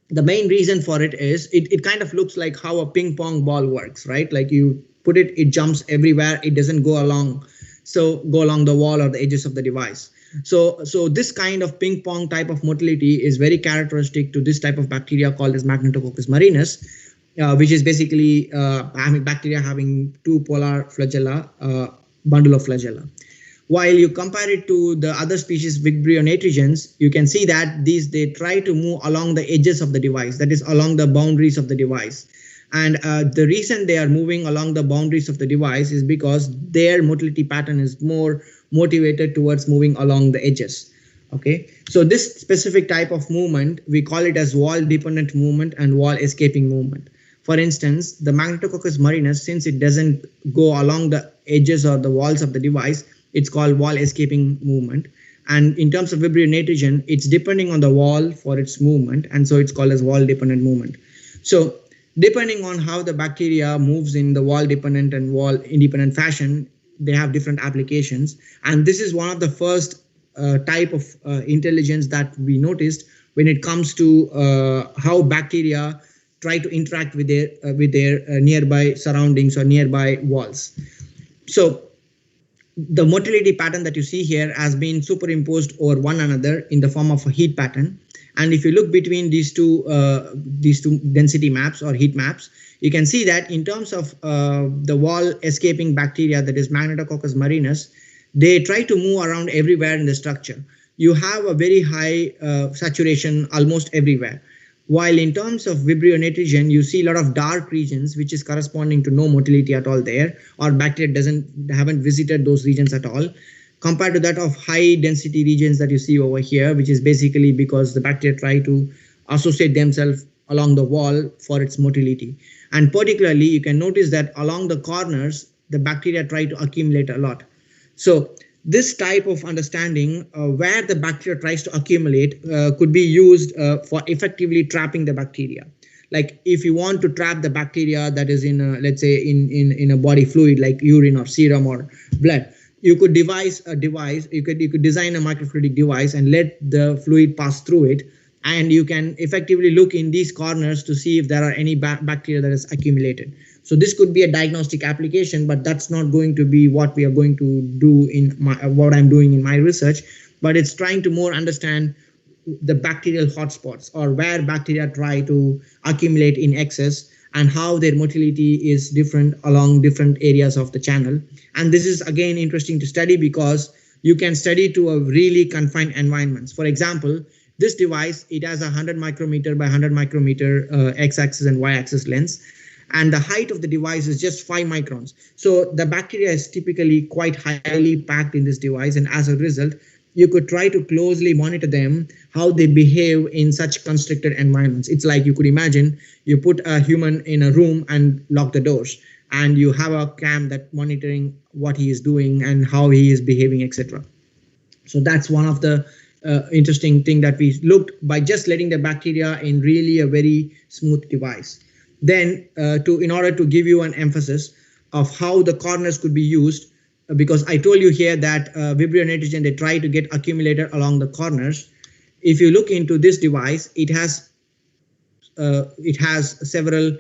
the main reason for it is it kind of looks like how a ping pong ball works, right? Like you put it, it jumps everywhere. It doesn't go along the wall or the edges of the device. So this kind of ping pong type of motility is very characteristic to this type of bacteria called as Magnetococcus marinus, which is basically bacteria having two polar flagella, bundle of flagella. While you compare it to the other species, Vibrio nitrogens, you can see that they try to move along the edges of the device, that is along the boundaries of the device. And the reason they are moving along the boundaries of the device is because their motility pattern is more motivated towards moving along the edges. Okay, so this specific type of movement, we call it as wall dependent movement and wall escaping movement. For instance, the Magnetococcus marinus, since it doesn't go along the edges or the walls of the device, it's called wall escaping movement. And in terms of Vibrio nitrogen, it's depending on the wall for its movement, and so it's called as wall dependent movement. So depending on how the bacteria moves in the wall dependent and wall independent fashion, they have different applications. And this is one of the first type of intelligence that we noticed when it comes to how bacteria try to interact with their nearby surroundings or nearby walls. So the motility pattern that you see here has been superimposed over one another in the form of a heat pattern. And if you look between these two density maps or heat maps, you can see that in terms of the wall escaping bacteria, that is Magnetococcus marinus, They try to move around everywhere in the structure. You have a very high saturation almost everywhere. While in terms of Vibrio nitrogen, you see a lot of dark regions, which is corresponding to no motility at all there, or bacteria haven't visited those regions at all, compared to that of high density regions that you see over here, which is basically because the bacteria try to associate themselves along the wall for its motility. And particularly, you can notice that along the corners, the bacteria try to accumulate a lot. So this type of understanding where the bacteria tries to accumulate could be used for effectively trapping the bacteria. Like if you want to trap the bacteria that is in let's say in a body fluid like urine or serum or blood, you could devise a device, you could design a microfluidic device and let the fluid pass through it, and you can effectively look in these corners to see if there are any bacteria that is accumulated. So this could be a diagnostic application, but that's not going to be what we are going to do in what I'm doing in my research. But it's trying to more understand the bacterial hotspots, or where bacteria try to accumulate in excess, and how their motility is different along different areas of the channel. And this is again interesting to study because you can study to a really confined environments. For example, this device, it has a 100 micrometer by 100 micrometer x-axis and y-axis lens, and the height of the device is just 5 microns. So the bacteria is typically quite highly packed in this device, and as a result, you could try to closely monitor them, how they behave in such constricted environments. It's like you could imagine you put a human in a room and lock the doors, and you have a cam that monitoring what he is doing and how he is behaving, etc. So that's one of the interesting thing that we looked by just letting the bacteria in really a very smooth device. Then in order to give you an emphasis of how the corners could be used, because I told you here that Vibrio nitrogen, they try to get accumulated along the corners. If you look into this device, it has several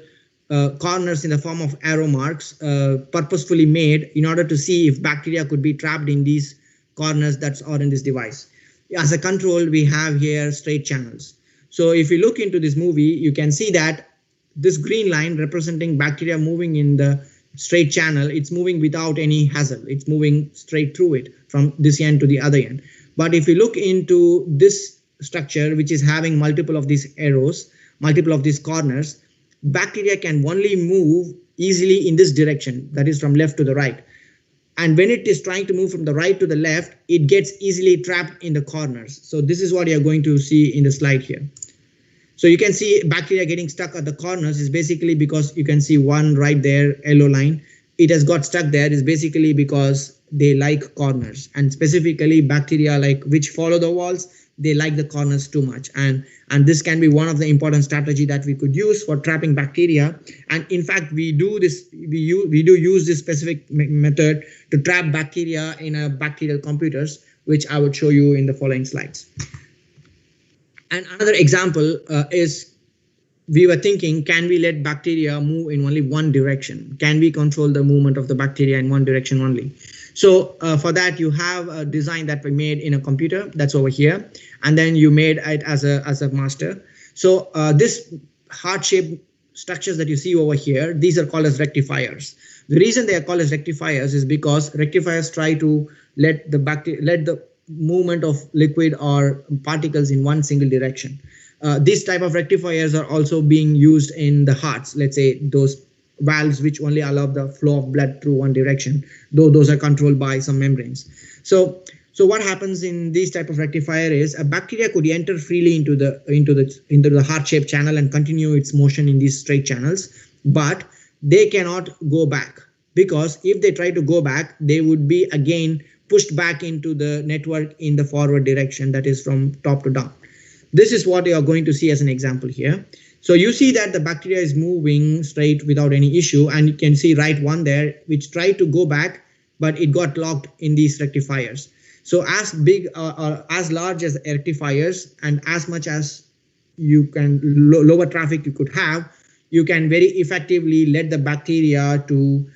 corners in the form of arrow marks purposefully made in order to see if bacteria could be trapped in these corners that are in this device. As a control, we have here straight channels. So if you look into this movie, you can see that this green line representing bacteria moving in the straight channel, it's moving without any hassle. It's moving straight through it from this end to the other end. But if you look into this structure, which is having multiple of these arrows, multiple of these corners, bacteria can only move easily in this direction, that is from left to the right. And when it is trying to move from the right to the left, it gets easily trapped in the corners. So this is what you're going to see in the slide here. So you can see bacteria getting stuck at the corners is basically because you can see one right there, yellow line. It has got stuck there is basically because they like corners, and specifically bacteria like which follow the walls, they like the corners too much. And this can be one of the important strategy that we could use for trapping bacteria. And in fact, we do use this specific method to trap bacteria in a bacterial computers, which I would show you in the following slides. And another example is we were thinking, can we let bacteria move in only one direction? Can we control the movement of the bacteria in one direction only? So for that, you have a design that we made in a computer that's over here, and then you made it as a master. So this heart-shaped structures that you see over here, these are called as rectifiers. The reason they are called as rectifiers is because rectifiers try to let the movement of liquid or particles in one single direction. This type of rectifiers are also being used in the hearts. Let's say those valves which only allow the flow of blood through one direction, though those are controlled by some membranes. So what happens in these type of rectifier is a bacteria could enter freely into the heart-shaped channel and continue its motion in these straight channels, but they cannot go back, because if they try to go back, they would be again pushed back into the network in the forward direction, that is from top to down. This is what you are going to see as an example here. So you see that the bacteria is moving straight without any issue, and you can see right one there which tried to go back, but it got locked in these rectifiers. So as big or as large as the rectifiers and as much as you can lower traffic you could have, you can very effectively let the bacteria to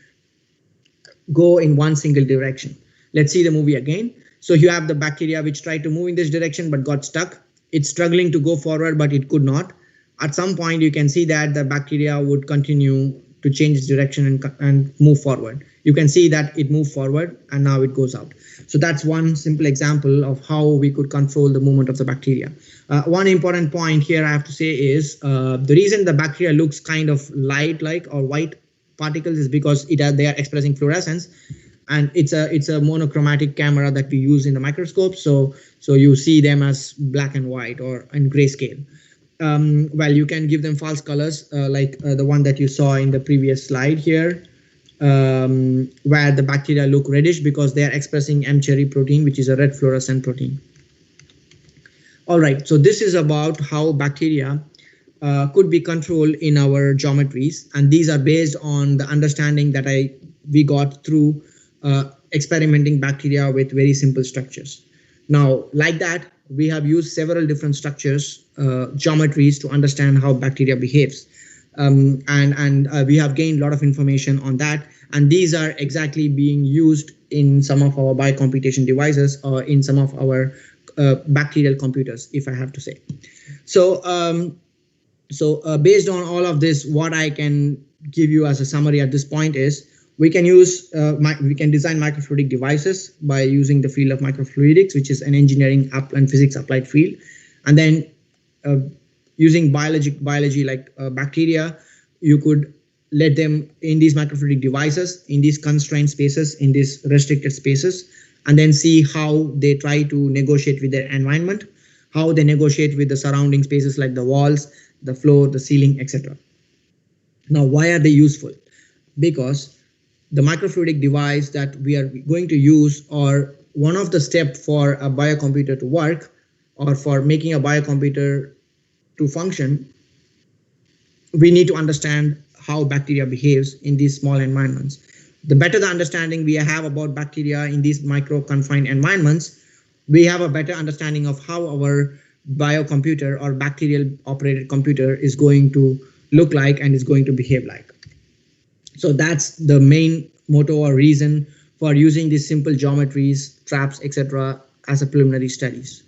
go in one single direction. Let's see the movie again. So you have the bacteria which tried to move in this direction but got stuck. It's struggling to go forward, but it could not. At some point, you can see that the bacteria would continue to change its direction and move forward. You can see that it moved forward and now it goes out. So that's one simple example of how we could control the movement of the bacteria. One important point here I have to say is the reason the bacteria looks kind of light-like or white particles is because they are expressing fluorescence, and it's a monochromatic camera that we use in the microscope. So you see them as black and white or in grayscale. Well, you can give them false colors like the one that you saw in the previous slide here, where the bacteria look reddish because they are expressing M. cherry protein, which is a red fluorescent protein. All right, so this is about how bacteria could be controlled in our geometries, and these are based on the understanding that we got through experimenting bacteria with very simple structures. Now, like that, we have used several different structures, geometries to understand how bacteria behaves. And we have gained a lot of information on that. And these are exactly being used in some of our biocomputation devices or in some of our bacterial computers, if I have to say. So, based on all of this, what I can give you as a summary at this point is we can design microfluidic devices by using the field of microfluidics, which is an engineering and physics applied field. And then using biology like bacteria, you could let them in these microfluidic devices, in these constrained spaces, in these restricted spaces, and then see how they try to negotiate with their environment, how they negotiate with the surrounding spaces like the walls, the floor, the ceiling, etc. Now, why are they useful? Because the microfluidic device that we are going to use, or one of the steps for a biocomputer to work, or for making a biocomputer to function, we need to understand how bacteria behaves in these small environments. The better the understanding we have about bacteria in these micro confined environments, we have a better understanding of how our biocomputer or bacterial operated computer is going to look like and is going to behave like. So that's the main motto or reason for using these simple geometries, traps, etc. as a preliminary studies.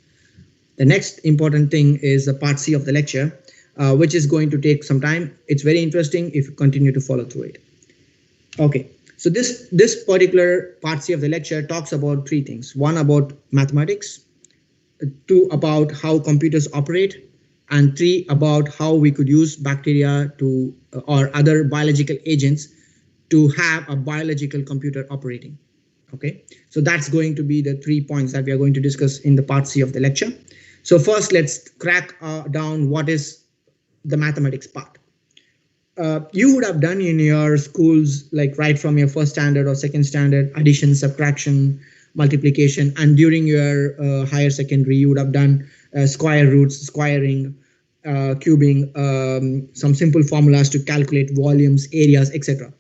The next important thing is the part C of the lecture, which is going to take some time. It's very interesting if you continue to follow through it. Okay, so this particular part C of the lecture talks about three things. One, about mathematics. Two, about how computers operate. And three, about how we could use bacteria to or other biological agents to have a biological computer operating. Okay, so that's going to be the 3 points that we are going to discuss in the part C of the lecture. So first, let's crack down what is the mathematics part. You would have done in your schools, like right from your first standard or second standard, addition, subtraction, multiplication, and during your higher secondary, you would have done square roots, squaring, cubing, some simple formulas to calculate volumes, areas, etc.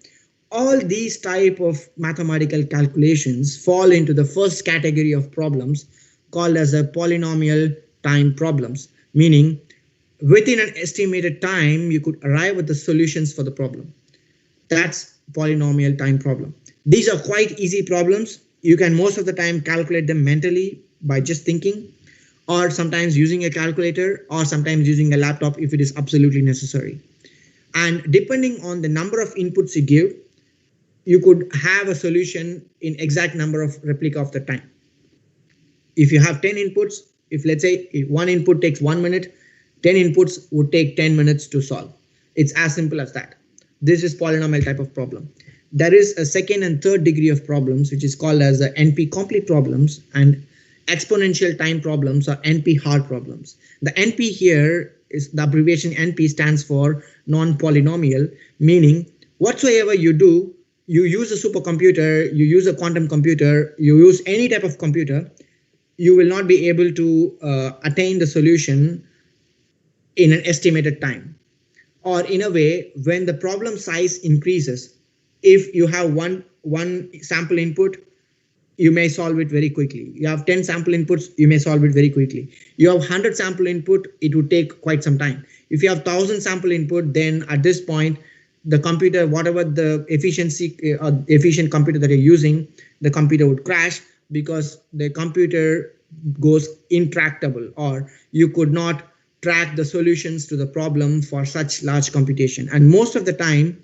All these type of mathematical calculations fall into the first category of problems called as a polynomial time problems, meaning within an estimated time, you could arrive at the solutions for the problem. That's polynomial time problem. These are quite easy problems. You can most of the time calculate them mentally by just thinking, or sometimes using a calculator, or sometimes using a laptop if it is absolutely necessary. And depending on the number of inputs you give, you could have a solution in exact number of replica of the time. If you have 10 inputs, if let's say if one input takes 1 minute, 10 inputs would take 10 minutes to solve. It's as simple as that. This is polynomial type of problem. There is a second and third degree of problems, which is called as the NP complete problems and exponential time problems or NP hard problems. The NP here is the abbreviation NP stands for non-polynomial, meaning whatsoever you do, you use a supercomputer, you use a quantum computer, you use any type of computer, you will not be able to attain the solution in an estimated time. Or in a way, when the problem size increases, if you have one sample input, you may solve it very quickly. You have 10 sample inputs, you may solve it very quickly. You have 100 sample input, it would take quite some time. If you have 1,000 sample input, then at this point, the computer, whatever the efficient computer that you're using, the computer would crash because the computer goes intractable, or you could not track the solutions to the problem for such large computation. And most of the time,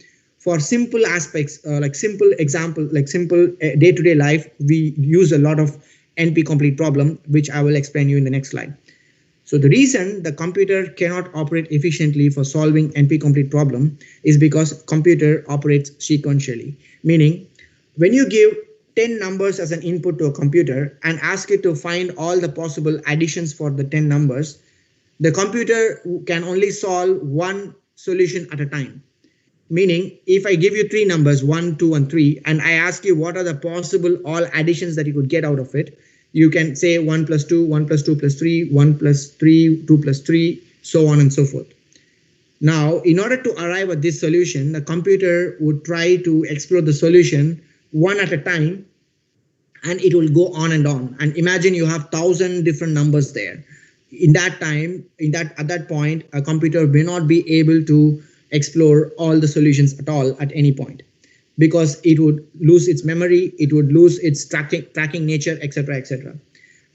for simple aspects, like simple example, like simple day-to-day life, we use a lot of NP complete problem, which I will explain you in the next slide. So the reason the computer cannot operate efficiently for solving NP complete problem is because computer operates sequentially, meaning when you give 10 numbers as an input to a computer and ask it to find all the possible additions for the 10 numbers, the computer can only solve one solution at a time. Meaning, if I give you three numbers, 1, 2, and 3, and I ask you what are the possible all additions that you could get out of it, you can say 1 plus 2, 1 plus 2 plus 3, 1 plus 3, 2 plus 3, so on and so forth. Now, in order to arrive at this solution, the computer would try to explore the solution one at a time, and it will go on and on. And imagine you have 1,000 different numbers there. In that time, at that point, a computer may not be able to explore all the solutions at all at any point, because it would lose its memory, it would lose its tracking nature, etc., etc.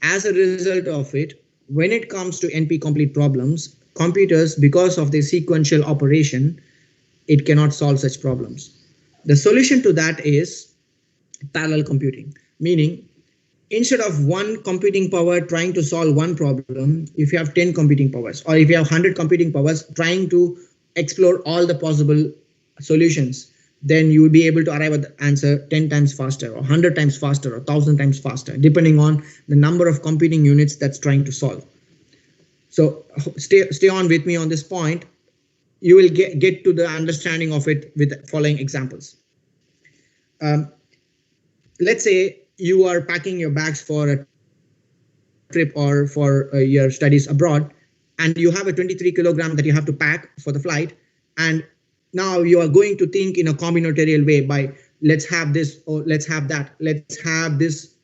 As a result of it, when it comes to NP complete problems, computers, because of their sequential operation, it cannot solve such problems. The solution to that is parallel computing, meaning instead of one computing power trying to solve one problem, if you have 10 computing powers, or if you have 100 computing powers trying to explore all the possible solutions, then you will be able to arrive at the answer 10 times faster, or 100 times faster, or 1,000 times faster, depending on the number of computing units that's trying to solve. So stay on with me on this point. You will get to the understanding of it with the following examples. Um, let's say you are packing your bags for a trip or for your studies abroad, and you have a 23 kilogram that you have to pack for the flight, and now you are going to think in a combinatorial way by let's have this or let's have that, let's have this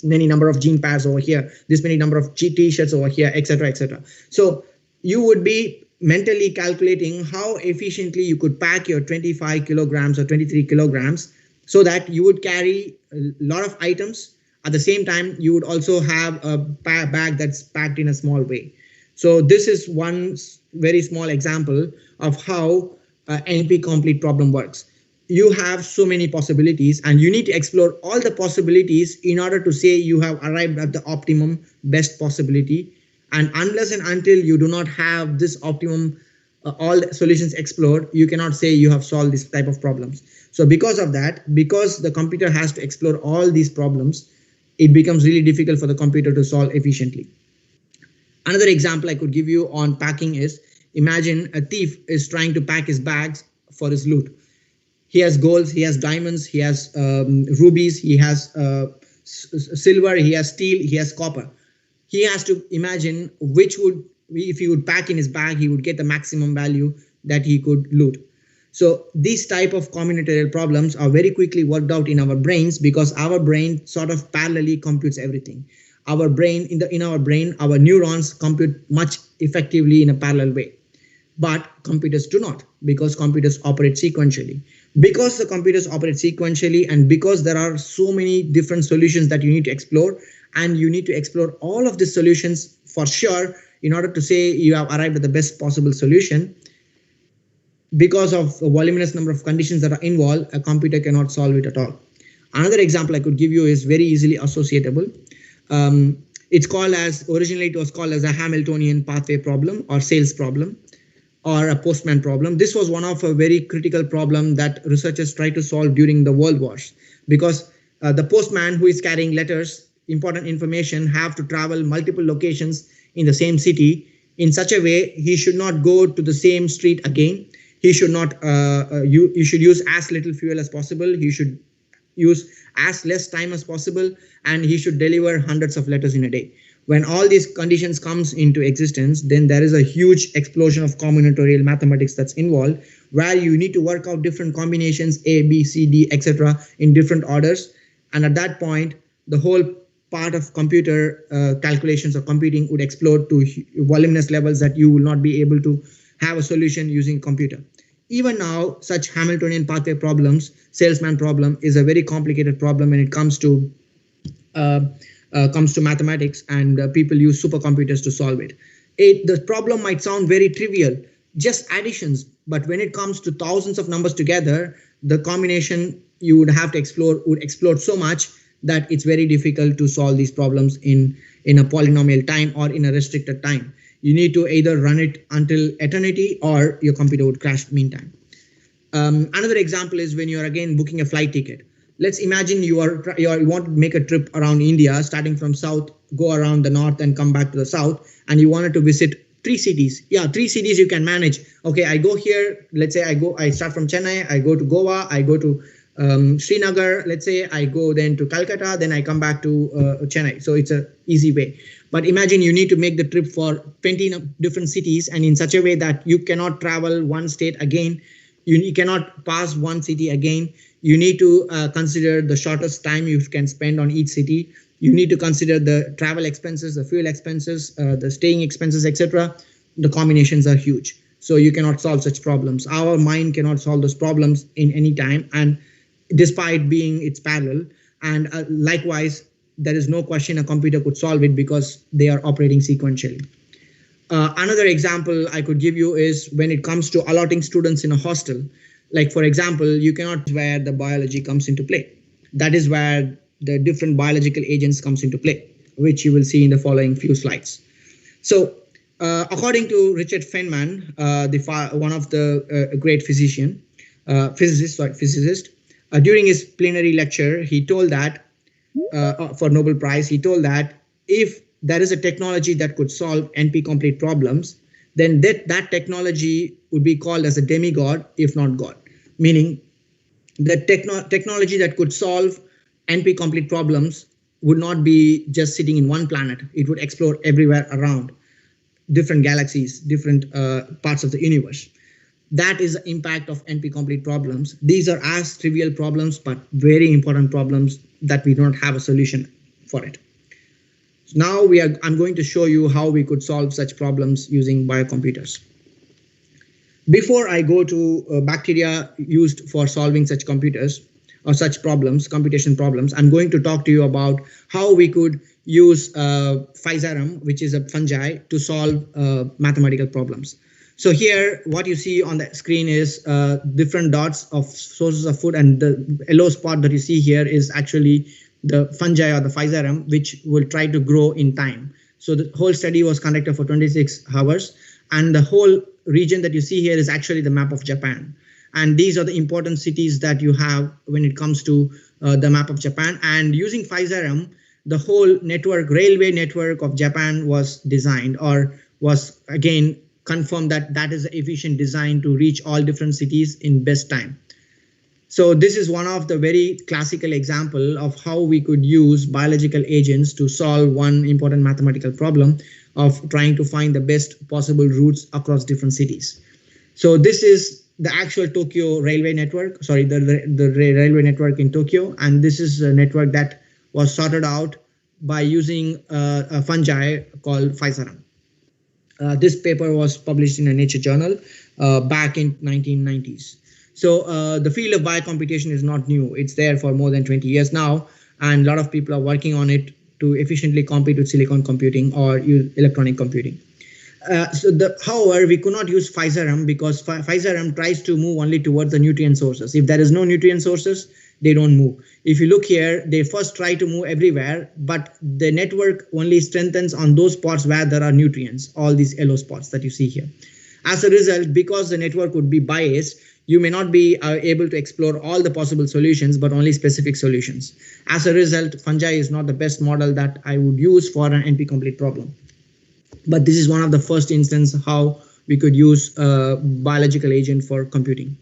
many number of jean pairs over here, this many number of t-shirts over here, etc., etc. So you would be mentally calculating how efficiently you could pack your 25 kilograms or 23 kilograms so that you would carry a lot of items. At the same time, you would also have a bag that's packed in a small way. So this is one very small example of how NP complete problem works. You have so many possibilities, and you need to explore all the possibilities in order to say you have arrived at the optimum best possibility. And unless and until you do not have this optimum all solutions explored, you cannot say you have solved this type of problems. So because of that, because the computer has to explore all these problems, it becomes really difficult for the computer to solve efficiently. Another example I could give you on packing is, imagine a thief is trying to pack his bags for his loot. He has golds, he has diamonds, he has rubies, he has silver, he has steel, he has copper. He has to imagine which would, if he would pack in his bag, he would get the maximum value that he could loot. So these type of combinatorial problems are very quickly worked out in our brains, because our brain sort of parallelly computes everything. Our brain, in our brain, our neurons compute much effectively in a parallel way. But computers do not, because computers operate sequentially. Because the computers operate sequentially, and because there are so many different solutions that you need to explore, and you need to explore all of the solutions for sure in order to say you have arrived at the best possible solution, because of the voluminous number of conditions that are involved, a computer cannot solve it at all. Another example I could give you is very easily associatable. It's called as, originally it was called as a Hamiltonian pathway problem, or sales problem, or a postman problem. This was one of a very critical problem that researchers tried to solve during the World Wars, because the postman who is carrying letters, important information, have to travel multiple locations in the same city in such a way he should not go to the same street again. He should not, you should use as little fuel as possible. He should use as less time as possible, and he should deliver hundreds of letters in a day. When all these conditions comes into existence, then there is a huge explosion of combinatorial mathematics that's involved, where you need to work out different combinations, A, B, C, D, etc. in different orders. And at that point, the whole part of computer calculations or computing would explode to voluminous levels that you will not be able to have a solution using computer. Even now, such Hamiltonian pathway problems, salesman problem, is a very complicated problem when it comes to mathematics, and people use supercomputers to solve it. The problem might sound very trivial, just additions, But when it comes to thousands of numbers together, the combination you would have to explore would explode so much that it's very difficult to solve these problems in a polynomial time or in a restricted time. You need to either run it until eternity or your computer would crash meantime. Another example is when you're again booking a flight ticket. Let's imagine you want to make a trip around India, starting from south, go around the north and come back to the south, and you wanted to visit three cities. Yeah, three cities you can manage. Okay, I go here. Let's say I start from Chennai, I go to Goa, I go to Srinagar. Let's say I go then to Calcutta, then I come back to Chennai. So it's a easy way. But imagine you need to make the trip for 20 different cities, and in such a way that you cannot travel one state again. You cannot pass one city again. You need to consider the shortest time you can spend on each city. You need to consider the travel expenses, the fuel expenses, the staying expenses, etc. The combinations are huge. So you cannot solve such problems. Our mind cannot solve those problems in any time, and despite being it's parallel. And likewise, there is no question a computer could solve it because they are operating sequentially. Another example I could give you is when it comes to allotting students in a hostel. Like, for example, you cannot where the biology comes into play. That is where the different biological agents comes into play, which you will see in the following few slides. So, according to Richard Feynman, one of the great physicist, during his plenary lecture, he told that for Nobel Prize, he told that if there is a technology that could solve NP-complete problems, then that technology would be called as a demigod, if not God. Meaning, the technology that could solve NP-complete problems would not be just sitting in one planet. It would explore everywhere around, different galaxies, different parts of the universe. That is the impact of NP-complete problems. These are as trivial problems, but very important problems that we don't have a solution for it. So now I'm going to show you how we could solve such problems using biocomputers. Before I go to bacteria used for solving such computers or such problems, computation problems, I'm going to talk to you about how we could use Physarum, which is a fungi, to solve mathematical problems. So here, what you see on the screen is different dots of sources of food, and the yellow spot that you see here is actually the fungi or the Physarum, which will try to grow in time. So the whole study was conducted for 26 hours, and the whole region that you see here is actually the map of Japan. And these are the important cities that you have when it comes to the map of Japan. And using Physarum, the whole network, railway network of Japan was designed, or was again confirmed that that is an efficient design to reach all different cities in best time. So this is one of the very classical example of how we could use biological agents to solve one important mathematical problem of trying to find the best possible routes across different cities. So this is the actual Tokyo railway network, the railway network in Tokyo. And this is a network that was sorted out by using a fungi called Physarum. This paper was published in a Nature journal back in 1990s. So the field of biocomputation is not new. It's there for more than 20 years now, and a lot of people are working on it to efficiently compete with silicon computing or use electronic computing. However, we could not use Physarum because Physarum tries to move only towards the nutrient sources. If there is no nutrient sources, they don't move. If you look here, they first try to move everywhere, but the network only strengthens on those spots where there are nutrients, all these yellow spots that you see here. As a result, because the network would be biased, you may not be able to explore all the possible solutions, but only specific solutions. As a result, fungi is not the best model that I would use for an NP-complete problem. But this is one of the first instances how we could use a biological agent for computing.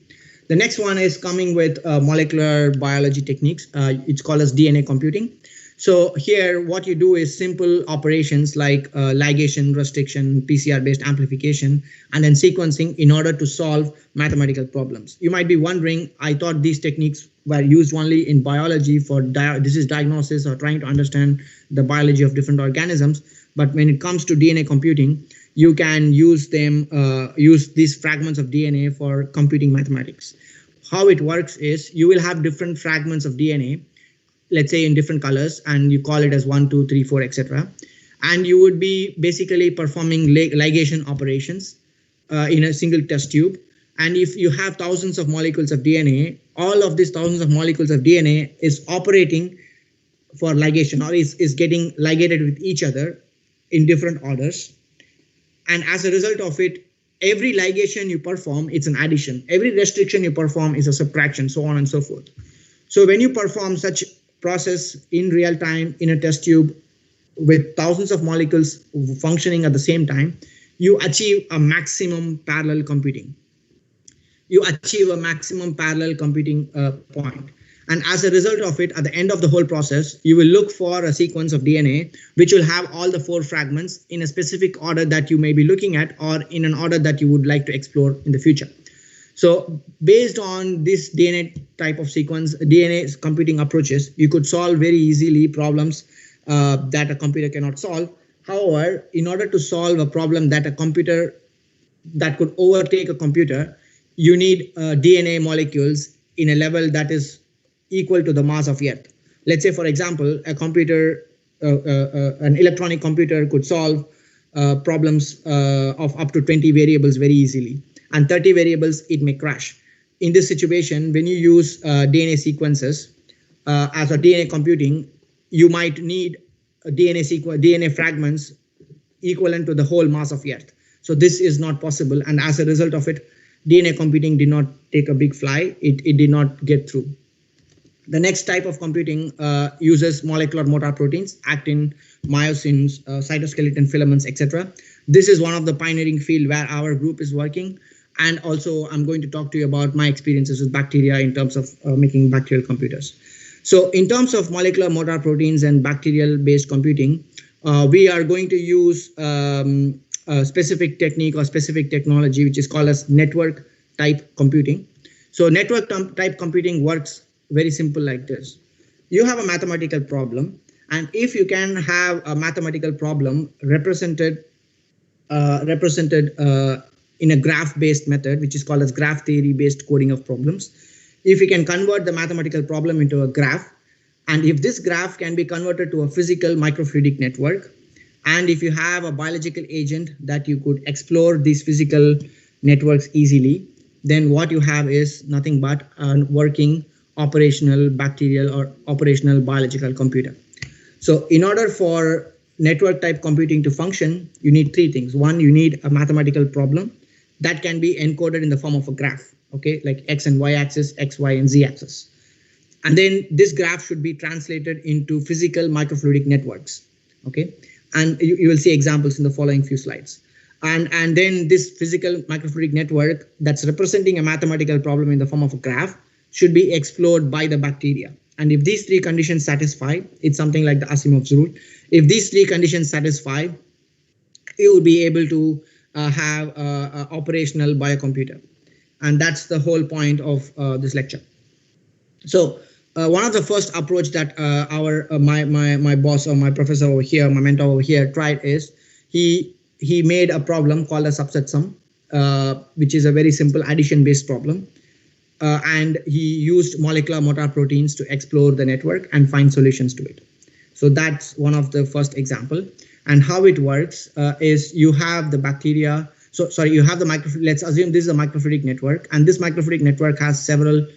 The next one is coming with molecular biology techniques. It's called as DNA computing. So here, what you do is simple operations like ligation, restriction, PCR-based amplification, and then sequencing in order to solve mathematical problems. You might be wondering, I thought these techniques were used only in biology for disease diagnosis or trying to understand the biology of different organisms. But when it comes to DNA computing, you can use these fragments of DNA for computing mathematics. How it works is you will have different fragments of DNA, let's say in different colors, and you call it as 1, 2, 3, 4, etc. And you would be basically performing ligation operations in a single test tube. And if you have thousands of molecules of DNA, all of these thousands of molecules of DNA is operating for ligation, or is getting ligated with each other in different orders. And as a result of it, every ligation you perform, it's an addition. Every restriction you perform is a subtraction, so on and so forth. So when you perform such process in real time in a test tube with thousands of molecules functioning at the same time, you achieve a maximum parallel computing. You achieve a maximum parallel computing point. And as a result of it, at the end of the whole process, you will look for a sequence of DNA which will have all the 4 fragments in a specific order that you may be looking at, or in an order that you would like to explore in the future. So based on this DNA type of sequence, DNA computing approaches, you could solve very easily problems that a computer cannot solve. However, in order to solve a problem that a computer that could overtake a computer, you need DNA molecules in a level that is equal to the mass of Earth. Let's say, for example, a computer, an electronic computer could solve problems of up to 20 variables very easily, and 30 variables it may crash. In this situation, when you use DNA sequences as a DNA computing, you might need DNA fragments equivalent to the whole mass of Earth. So this is not possible, and as a result of it, DNA computing did not take a big fly. It did not get through. The next type of computing uses molecular motor proteins, actin, myosins, cytoskeleton filaments, etc. This is one of the pioneering field where our group is working. And also, I'm going to talk to you about my experiences with bacteria in terms of making bacterial computers. So in terms of molecular motor proteins and bacterial-based computing, we are going to use a specific technique or specific technology, which is called as network type computing. So network type computing works very simple like this. You have a mathematical problem, and if you can have a mathematical problem represented in a graph-based method, which is called as graph theory-based coding of problems, if you can convert the mathematical problem into a graph, and if this graph can be converted to a physical microfluidic network, and if you have a biological agent that you could explore these physical networks easily, then what you have is nothing but a working operational bacterial or operational biological computer. So in order for network type computing to function, you need 3 things. One, you need a mathematical problem that can be encoded in the form of a graph, okay, like X and Y axis, X, Y, and Z axis. And then this graph should be translated into physical microfluidic networks, okay? And you will see examples in the following few slides. And then this physical microfluidic network that's representing a mathematical problem in the form of a graph should be explored by the bacteria. And if these 3 conditions satisfy, it's something like the Asimov's rule. If these 3 conditions satisfy, you will be able to have an operational biocomputer. And that's the whole point of this lecture. So one of the first approach that my boss or my professor over here, my mentor over here tried is he made a problem called a subset sum, which is a very simple addition-based problem. And he used molecular motor proteins to explore the network and find solutions to it. So that's one of the first example. And how it works is you have the bacteria. So sorry, you have the let's assume this is a microfluidic network, and this microfluidic network has several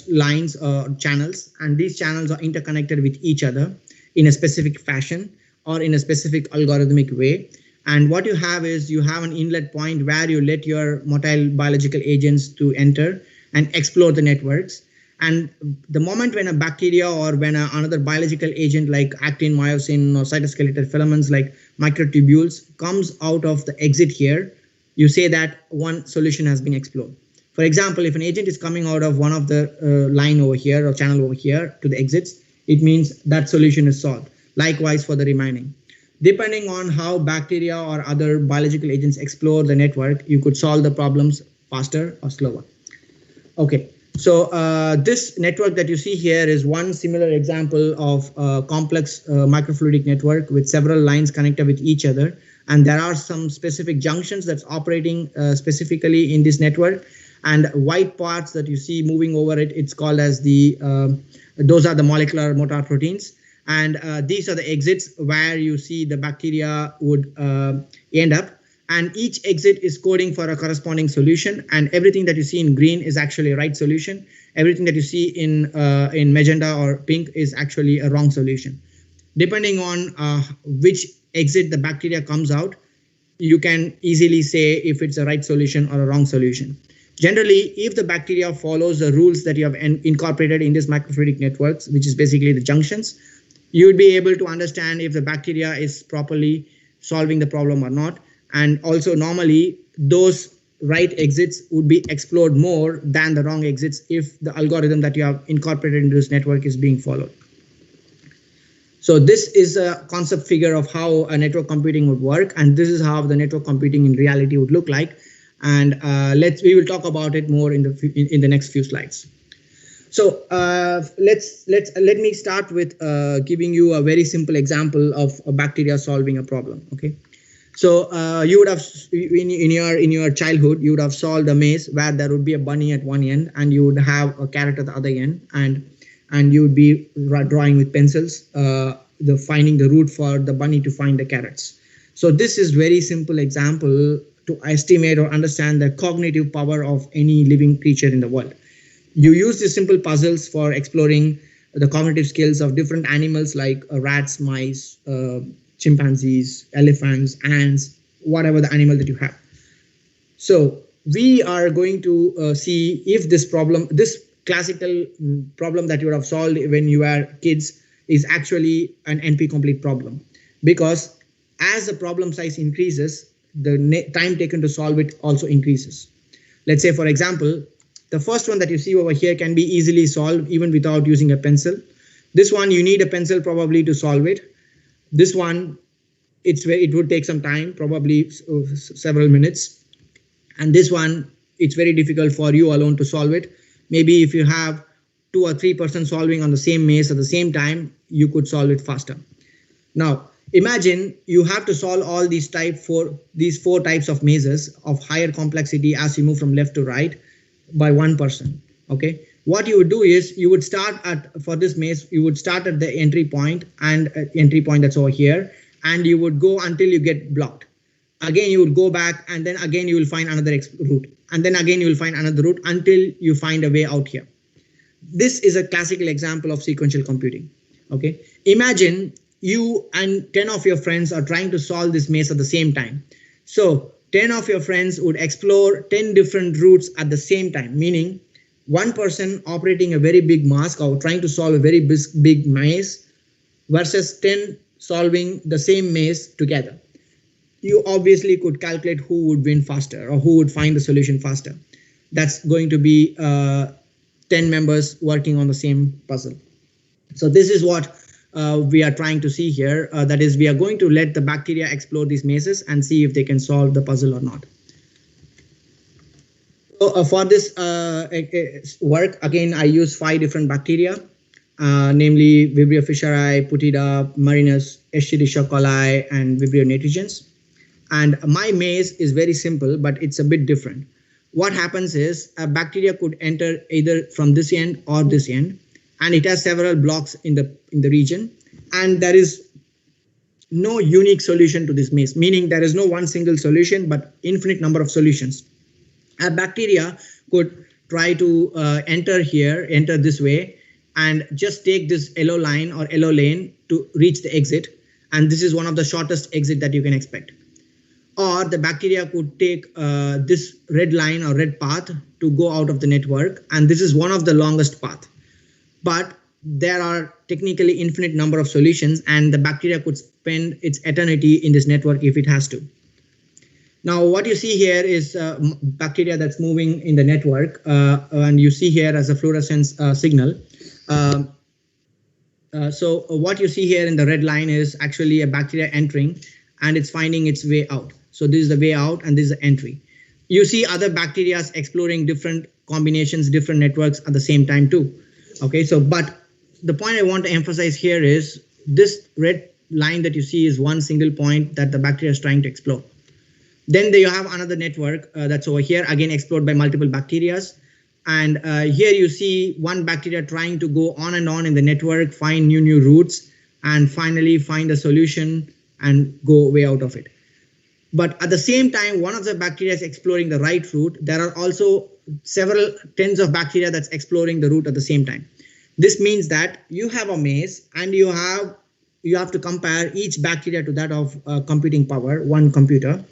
lines or channels, and these channels are interconnected with each other in a specific fashion or in a specific algorithmic way. And what you have is you have an inlet point where you let your motile biological agents to enter and explore the networks. And the moment when a bacteria or when another biological agent like actin, myosin, or cytoskeletal filaments like microtubules comes out of the exit here, you say that one solution has been explored. For example, if an agent is coming out of one of the line over here or channel over here to the exits, it means that solution is solved. Likewise for the remaining. Depending on how bacteria or other biological agents explore the network, you could solve the problems faster or slower. Okay, so this network that you see here is one similar example of a complex microfluidic network with several lines connected with each other. And there are some specific junctions that's operating specifically in this network. And white parts that you see moving over it, it's called as those are the molecular motor proteins. And these are the exits where you see the bacteria would end up. and each exit is coding for a corresponding solution, and everything that you see in green is actually a right solution. Everything that you see in magenta or pink is actually a wrong solution. Depending on which exit the bacteria comes out, you can easily say if it's a right solution or a wrong solution. Generally, if the bacteria follows the rules that you have incorporated in this microfluidic networks, which is basically the junctions, you would be able to understand if the bacteria is properly solving the problem or not. And also normally those right exits would be explored more than the wrong exits if the algorithm that you have incorporated into this network is being followed. So this is a concept figure of how a network computing would work, and this is how the network computing in reality would look like. And we will talk about it more in the next few slides. So let me start with giving you a very simple example of a bacteria solving a problem. Okay, so you would have in your childhood you would have solved a maze where there would be a bunny at one end and you would have a carrot at the other end, and you would be drawing with pencils, finding the route for the bunny to find the carrots. So this is very simple example to estimate or understand the cognitive power of any living creature in the world. You use these simple puzzles for exploring the cognitive skills of different animals like rats, mice, chimpanzees, elephants, ants, whatever the animal that you have. So we are going to see if this classical problem that you would have solved when you were kids is actually an NP-complete problem, because as the problem size increases, the time taken to solve it also increases. Let's say, for example, the first one that you see over here can be easily solved even without using a pencil. This one, you need a pencil probably to solve it. This one, it would take some time, probably several minutes. And this one, it's very difficult for you alone to solve it. Maybe if you have 2 or 3% solving on the same maze at the same time, you could solve it faster. Now, imagine you have to solve all these four types of mazes of higher complexity as you move from left to right by one person. Okay, what you would do is you would start for this maze, you would start at the entry point that's over here, and you would go until you get blocked. Again, you would go back, and then again you will find another route, and then again you will find another route until you find a way out here. This is a classical example of sequential computing. Okay, imagine you and 10 of your friends are trying to solve this maze at the same time. So 10 of your friends would explore 10 different routes at the same time, meaning one person operating a very big mask or trying to solve a very big maze versus 10 solving the same maze together. You obviously could calculate who would win faster or who would find the solution faster. That's going to be 10 members working on the same puzzle. So this is what we are trying to see here. That is, we are going to let the bacteria explore these mazes and see if they can solve the puzzle or not. So for this work, again, I use 5 different bacteria, namely Vibrio fischeri, Putida, Marinus, Escherichia coli, and Vibrio nitrogens. And my maze is very simple, but it's a bit different. What happens is a bacteria could enter either from this end or this end, and it has several blocks in the region, and there is no unique solution to this maze, meaning there is no one single solution, but infinite number of solutions. A bacteria could try to enter this way, and just take this yellow line or yellow lane to reach the exit, and this is one of the shortest exit that you can expect. Or the bacteria could take this red line or red path to go out of the network, and this is one of the longest path. But there are technically infinite number of solutions, and the bacteria could spend its eternity in this network if it has to. Now, what you see here is bacteria that's moving in the network, and you see here as a fluorescence signal. So what you see here in the red line is actually a bacteria entering, and it's finding its way out. So this is the way out, and this is the entry. You see other bacteria exploring different combinations, different networks at the same time too. Okay, so but the point I want to emphasize here is this red line that you see is one single point that the bacteria is trying to explore. Then you have another network that's over here, again explored by multiple bacteria. And here you see one bacteria trying to go on and on in the network, find new routes, and finally find a solution and go way out of it. But at the same time, one of the bacteria is exploring the right route. There are also several tens of bacteria that's exploring the route at the same time. This means that you have a maze and you have to compare each bacteria to that of computing power, one computer,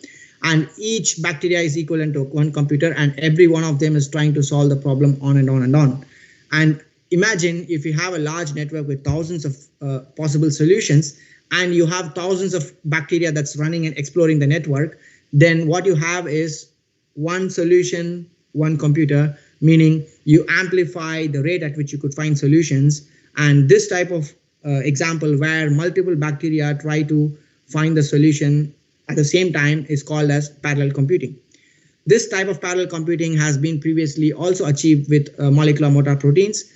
and each bacteria is equivalent to one computer, and every one of them is trying to solve the problem on and on and on. And imagine if you have a large network with thousands of possible solutions, and you have thousands of bacteria that's running and exploring the network, then what you have is one solution, one computer, meaning you amplify the rate at which you could find solutions. And this type of example where multiple bacteria try to find the solution at the same time is called as parallel computing. This type of parallel computing has been previously also achieved with molecular motor proteins,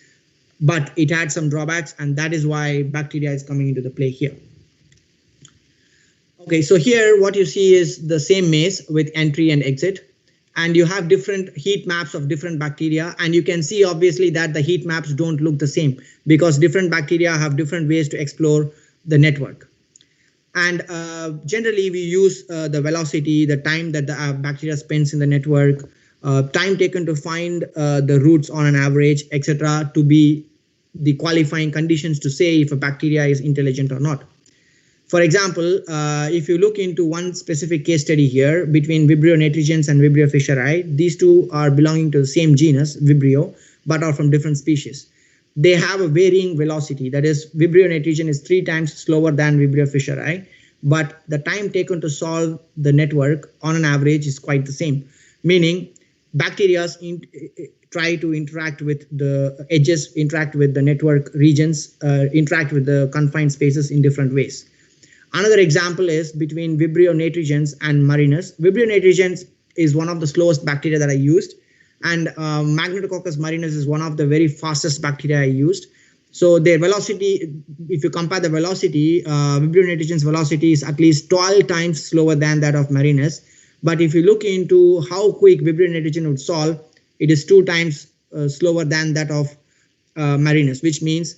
but it had some drawbacks, and that is why bacteria is coming into the play here. Okay, so here what you see is the same maze with entry and exit, and you have different heat maps of different bacteria, and you can see obviously that the heat maps don't look the same because different bacteria have different ways to explore the network. And generally we use the velocity, the time that the bacteria spends in the network, time taken to find the routes on an average, etc., to be the qualifying conditions to say if a bacteria is intelligent or not. For example, if you look into one specific case study here between Vibrio nitrigens and Vibrio fischeri, these two are belonging to the same genus, Vibrio, but are from different species. They have a varying velocity. That is, Vibrio nitrigen is 3 times slower than Vibrio fischeri, but the time taken to solve the network on an average is quite the same, meaning bacteria try to interact with the edges, interact with the network regions, interact with the confined spaces in different ways. Another example is between Vibrio nitrigens and marinus. Vibrio nitrigens is one of the slowest bacteria that I used, and Magnetococcus marinus is one of the very fastest bacteria I used. So their velocity, if you compare the velocity, Vibrio nitrigens velocity is at least 12 times slower than that of marinus. But if you look into how quick Vibrio nitrigen would solve, it is 2 times slower than that of marinus, which means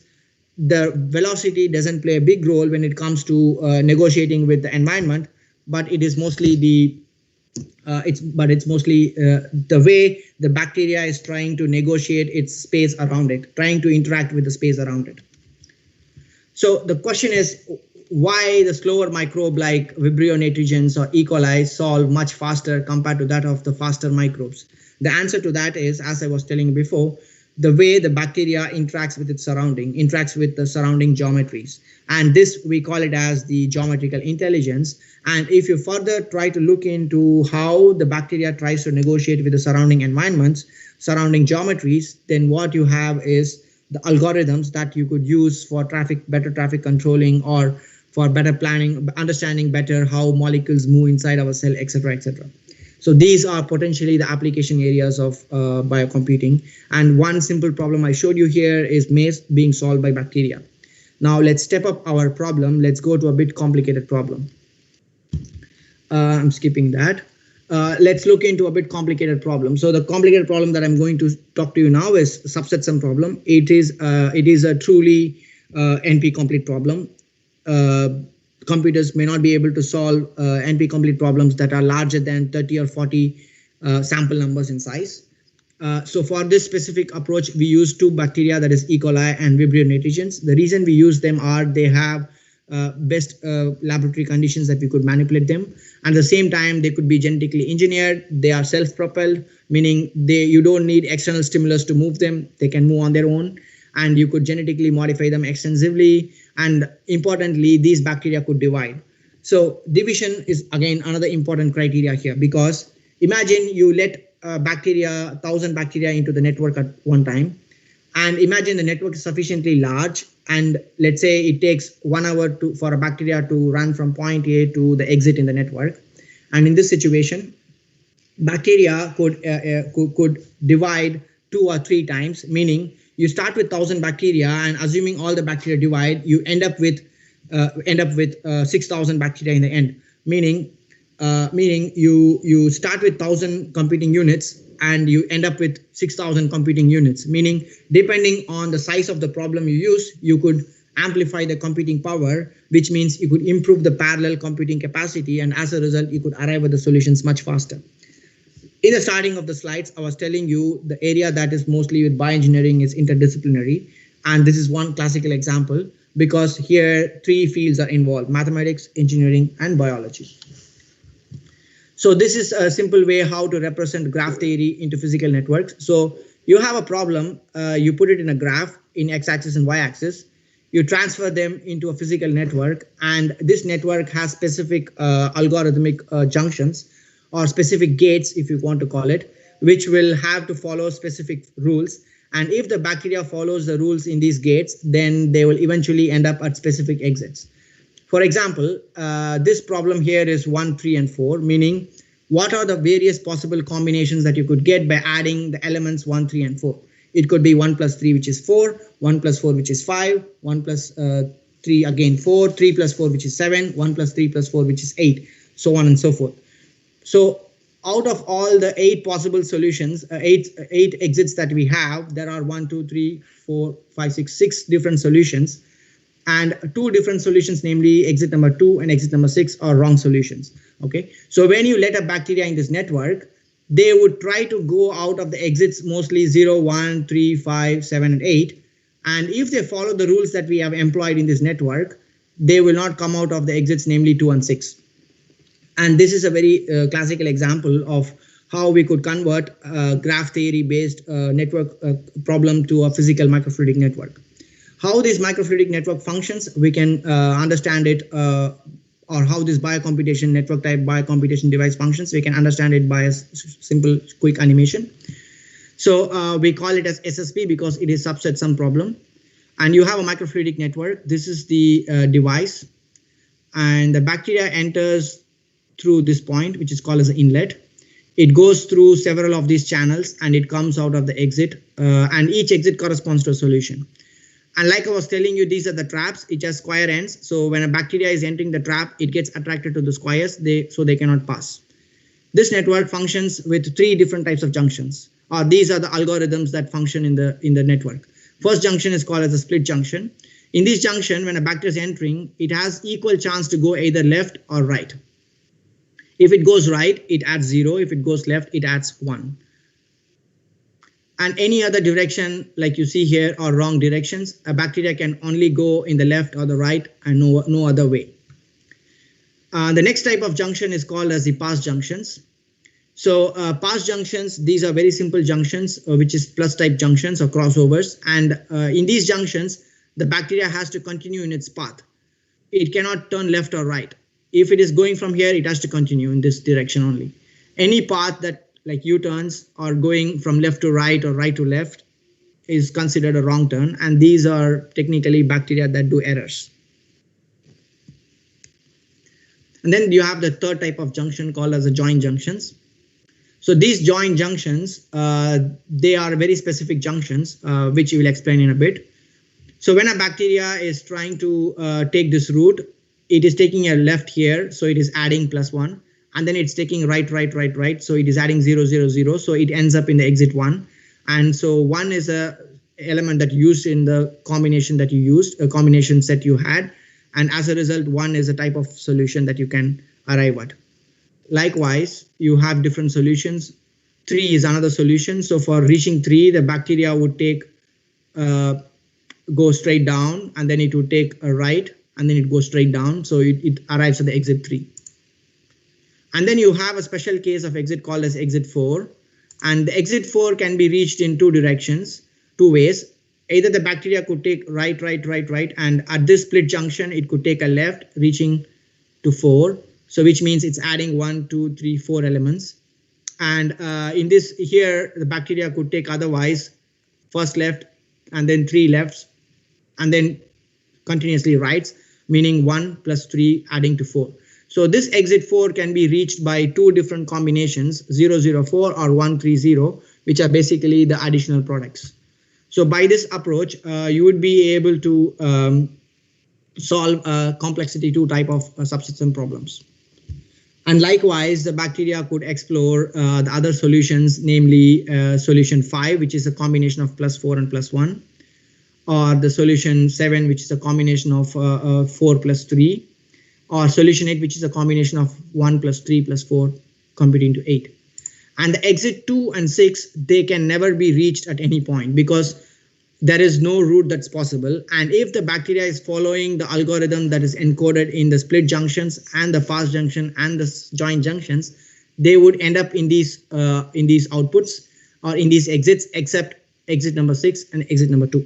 the velocity doesn't play a big role when it comes to negotiating with the environment, but it is mostly the the way the bacteria is trying to negotiate its space around it, trying to interact with the space around it. So the question is, why the slower microbe like Vibrio nitrigens or E. coli solve much faster compared to that of the faster microbes? The answer to that is, as I was telling before, the way the bacteria interacts with its surrounding, interacts with the surrounding geometries. And this, we call it as the geometrical intelligence. And if you further try to look into how the bacteria tries to negotiate with the surrounding environments, surrounding geometries, then what you have is the algorithms that you could use for better traffic controlling, or for better planning, understanding better how molecules move inside our cell, etc., etc. So these are potentially the application areas of biocomputing. And one simple problem I showed you here is maze being solved by bacteria. Now let's step up our problem. Let's go to a bit complicated problem. I'm skipping that. Let's look into a bit complicated problem. So the complicated problem that I'm going to talk to you now is subset sum problem. It is a truly NP-complete problem. Computers may not be able to solve NP-complete problems that are larger than 30 or 40 sample numbers in size. So for this specific approach, we use 2 bacteria, that is E. coli and Vibrio nitrigens. The reason we use them are they have best laboratory conditions that we could manipulate them. And at the same time, they could be genetically engineered. They are self-propelled, meaning you don't need external stimulus to move them. They can move on their own. And you could genetically modify them extensively. And importantly, these bacteria could divide. So division is again another important criteria here, because imagine you let 1,000 bacteria into the network at one time, and imagine the network is sufficiently large, and let's say it takes 1 hour for a bacteria to run from point A to the exit in the network. And in this situation, bacteria could divide 2 or 3 times, meaning you start with 1,000 bacteria, and assuming all the bacteria divide, you end up with 6,000 bacteria in the end. Meaning you start with 1,000 computing units and you end up with 6,000 computing units. Meaning, depending on the size of the problem you use, you could amplify the computing power, which means you could improve the parallel computing capacity, and as a result, you could arrive at the solutions much faster. In the starting of the slides, I was telling you the area that is mostly with bioengineering is interdisciplinary. And this is one classical example because here three fields are involved: mathematics, engineering, and biology. So this is a simple way how to represent graph theory into physical networks. So you have a problem, you put it in a graph in x-axis and y-axis, you transfer them into a physical network, and this network has specific algorithmic junctions or specific gates, if you want to call it, which will have to follow specific rules. And if the bacteria follows the rules in these gates, then they will eventually end up at specific exits. For example, this problem here is 1, 3, and 4, meaning what are the various possible combinations that you could get by adding the elements 1, 3, and 4. It could be 1 plus 3, which is 4, 1 plus 4, which is 5, 1 plus 3 again 4, 3 plus 4, which is 7, 1 plus 3 plus 4, which is 8, so on and so forth. So out of all the 8 possible solutions, 8 exits that we have, there are 1, 2, 3, 4, 5, 6 different solutions. And 2 different solutions, namely exit number 2 and exit number 6, are wrong solutions. Okay, so when you let a bacteria in this network, they would try to go out of the exits mostly 0, 1, 3, 5, 7, and 8. And if they follow the rules that we have employed in this network, they will not come out of the exits, namely 2 and 6. And this is a very classical example of how we could convert a graph theory based network problem to a physical microfluidic network. How this microfluidic network functions, we can understand it, or how this biocomputation network type biocomputation device functions, we can understand it by a simple quick animation. So we call it as SSP because it is subset sum problem. And you have a microfluidic network. This is the device, and the bacteria enters through this point, which is called as the inlet. It goes through several of these channels and it comes out of the exit, and each exit corresponds to a solution. And like I was telling you, these are the traps. It has square ends. So when a bacteria is entering the trap, it gets attracted to the squares, so they cannot pass. This network functions with 3 different types of junctions. These are the algorithms that function in the network. First junction is called as a split junction. In this junction, when a bacteria is entering, it has equal chance to go either left or right. If it goes right, it adds 0. If it goes left, it adds 1. And any other direction, like you see here, are wrong directions. A bacteria can only go in the left or the right and no other way. The next type of junction is called as the pass junctions. So pass junctions, these are very simple junctions, which is plus type junctions or crossovers. And in these junctions, the bacteria has to continue in its path. It cannot turn left or right. If it is going from here, it has to continue in this direction only. Any path that, like U-turns, or going from left to right or right to left, is considered a wrong turn. And these are technically bacteria that do errors. And then you have the third type of junction called as the joint junctions. So these joint junctions, they are very specific junctions, which we will explain in a bit. So when a bacteria is trying to take this route, it is taking a left here, so it is adding +1. And then it's taking right, so it is adding 0, 0, 0. So it ends up in the exit 1. And so 1 is a element that you used in the combination that you used, a combination set you had. And as a result, 1 is a type of solution that you can arrive at. Likewise, you have different solutions. 3 is another solution. So for reaching 3, the bacteria would take, go straight down, and then it would take a right, and then it goes straight down. So it arrives at the exit 3. And then you have a special case of exit called as exit 4. And the exit 4 can be reached in 2 directions, 2 ways. Either the bacteria could take right, and at this split junction, it could take a left, reaching to 4. So which means it's adding 1, 2, 3, 4 elements. And in this here, the bacteria could take otherwise, first left, and then 3 lefts, and then continuously rights, meaning 1 plus 3 adding to 4. So this exit 4 can be reached by 2 different combinations, 0, 0, 4 or 1, 3, 0, which are basically the additional products. So by this approach, you would be able to solve complexity 2 type of subsystem problems. And likewise, the bacteria could explore the other solutions, namely solution 5, which is a combination of +4 and +1. or the solution 7, which is a combination of 4 plus 3, or solution 8, which is a combination of 1 plus 3 plus 4 computing to 8. And the exit 2 and 6, they can never be reached at any point because there is no route that's possible. And if the bacteria is following the algorithm that is encoded in the split junctions and the fast junction and the joint junctions, they would end up in these outputs or in these exits, except exit number 6 and exit number 2.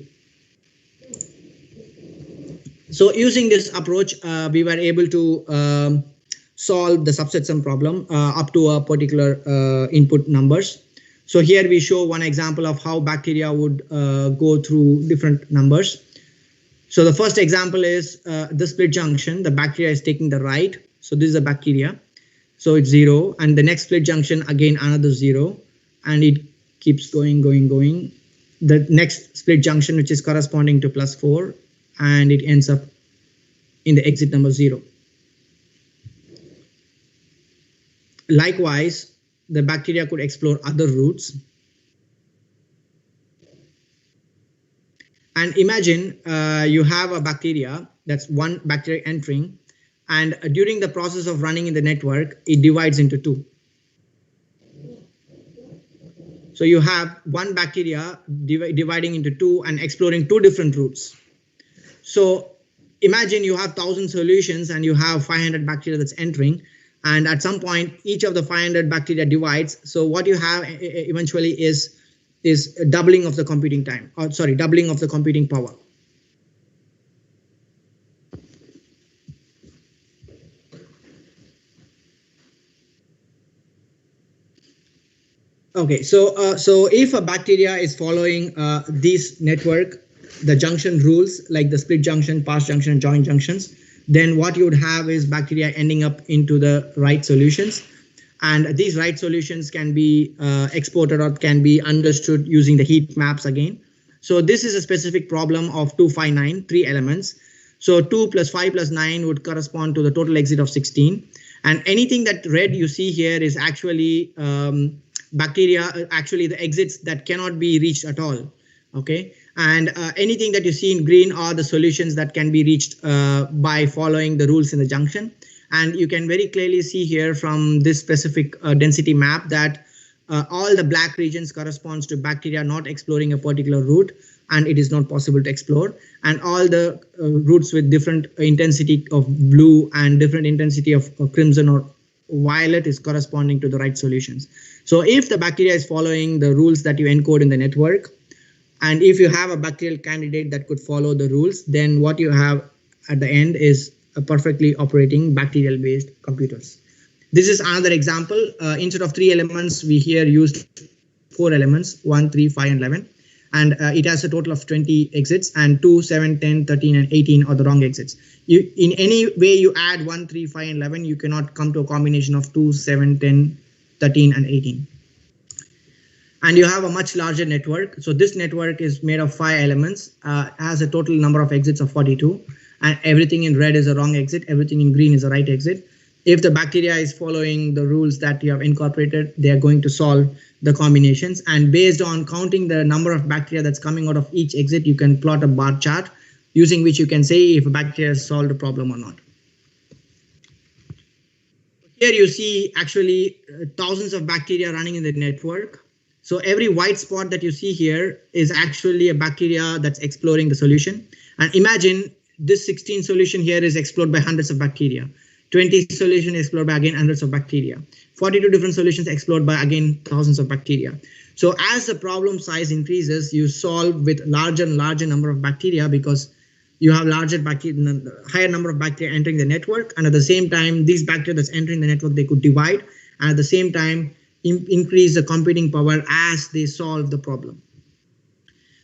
So using this approach, we were able to solve the subset sum problem up to a particular input numbers. So here we show one example of how bacteria would go through different numbers. So the first example is the split junction. The bacteria is taking the right. So this is a bacteria. So it's 0. And the next split junction, again, another 0. And it keeps going. The next split junction, which is corresponding to plus 4. And it ends up in the exit number 0. Likewise, the bacteria could explore other routes. And imagine you have a bacteria, that's one bacteria entering, and during the process of running in the network, it divides into 2. So you have one bacteria dividing into 2 and exploring 2 different routes. So imagine you have 1,000 solutions and you have 500 bacteria that's entering. And at some point, each of the 500 bacteria divides. So what you have eventually is doubling of the computing time, or sorry, doubling of the computing power. Okay, so if a bacteria is following this network, the junction rules like the split junction, pass junction, and joint junctions, then what you would have is bacteria ending up into the right solutions. And these right solutions can be exported or can be understood using the heat maps again. So this is a specific problem of 2, 5, 9, 3 elements. So 2 plus 5 plus 9 would correspond to the total exit of 16. And anything that red you see here is actually bacteria, actually the exits that cannot be reached at all. Okay. And anything that you see in green are the solutions that can be reached by following the rules in the junction. And you can very clearly see here from this specific density map that all the black regions corresponds to bacteria not exploring a particular route, and it is not possible to explore. And all the routes with different intensity of blue and different intensity of crimson or violet is corresponding to the right solutions. So if the bacteria is following the rules that you encode in the network, and if you have a bacterial candidate that could follow the rules, then what you have at the end is a perfectly operating bacterial-based computers. This is another example. Instead of 3 elements, we here used 4 elements, 1, 3, 5, and 11. And it has a total of 20 exits, and 2, 7, 10, 13, and 18 are the wrong exits. In any way you add 1, 3, 5, and 11, you cannot come to a combination of 2, 7, 10, 13, and 18. And you have a much larger network. So this network is made of 5 elements, has a total number of exits of 42. And everything in red is a wrong exit. Everything in green is a right exit. If the bacteria is following the rules that you have incorporated, they are going to solve the combinations. And based on counting the number of bacteria that's coming out of each exit, you can plot a bar chart using which you can say if a bacteria has solved a problem or not. Here you see actually thousands of bacteria running in the network. So every white spot that you see here is actually a bacteria that's exploring the solution. And imagine this 16 solution here is explored by hundreds of bacteria. 20 solution explored by again hundreds of bacteria. 42 different solutions explored by again thousands of bacteria. So as the problem size increases, you solve with larger and larger number of bacteria because you have larger bacteria, higher number of bacteria entering the network. And at the same time, these bacteria that's entering the network, they could divide. And at the same time, increase the computing power as they solve the problem.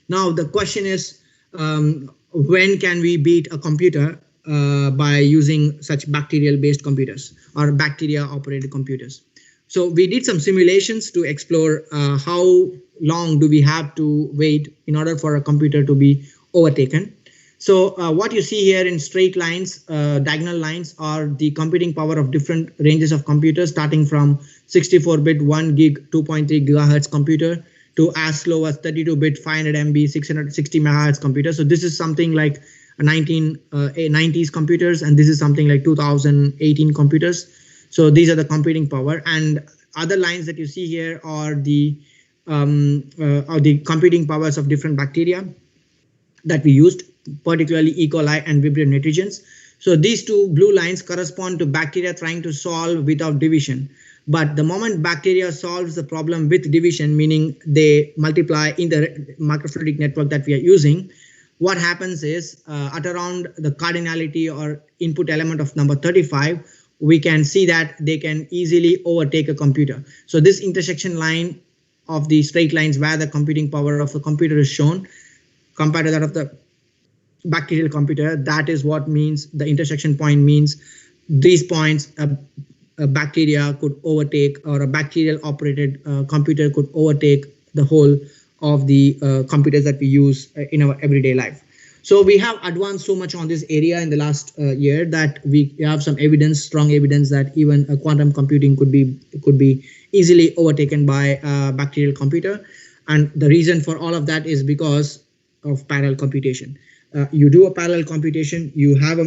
Now the question is, when can we beat a computer by using such bacterial-based computers or bacteria-operated computers? So we did some simulations to explore how long do we have to wait in order for a computer to be overtaken. So what you see here in straight lines, diagonal lines, are the computing power of different ranges of computers, starting from 64-bit 1 gig 2.3 gigahertz computer to as slow as 32-bit 500 MB 660 megahertz computer. So this is something like 1990s computers, and this is something like 2018 computers. So these are the computing power, and other lines that you see here are the computing powers of different bacteria that we used, particularly E. coli and Vibrio nitrogens. So these two blue lines correspond to bacteria trying to solve without division. But the moment bacteria solves the problem with division, meaning they multiply in the microfluidic network that we are using, what happens is at around the cardinality or input element of number 35, we can see that they can easily overtake a computer. So this intersection line of the straight lines where the computing power of the computer is shown compared to that of the bacterial computer, that is what means the intersection point means these points a bacteria could overtake, or a bacterial operated computer could overtake the whole of the computers that we use in our everyday life. So we have advanced so much on this area in the last year that we have some evidence, strong evidence, that even a quantum computing could be easily overtaken by a bacterial computer. And the reason for all of that is because of parallel computation. You do a parallel computation, you have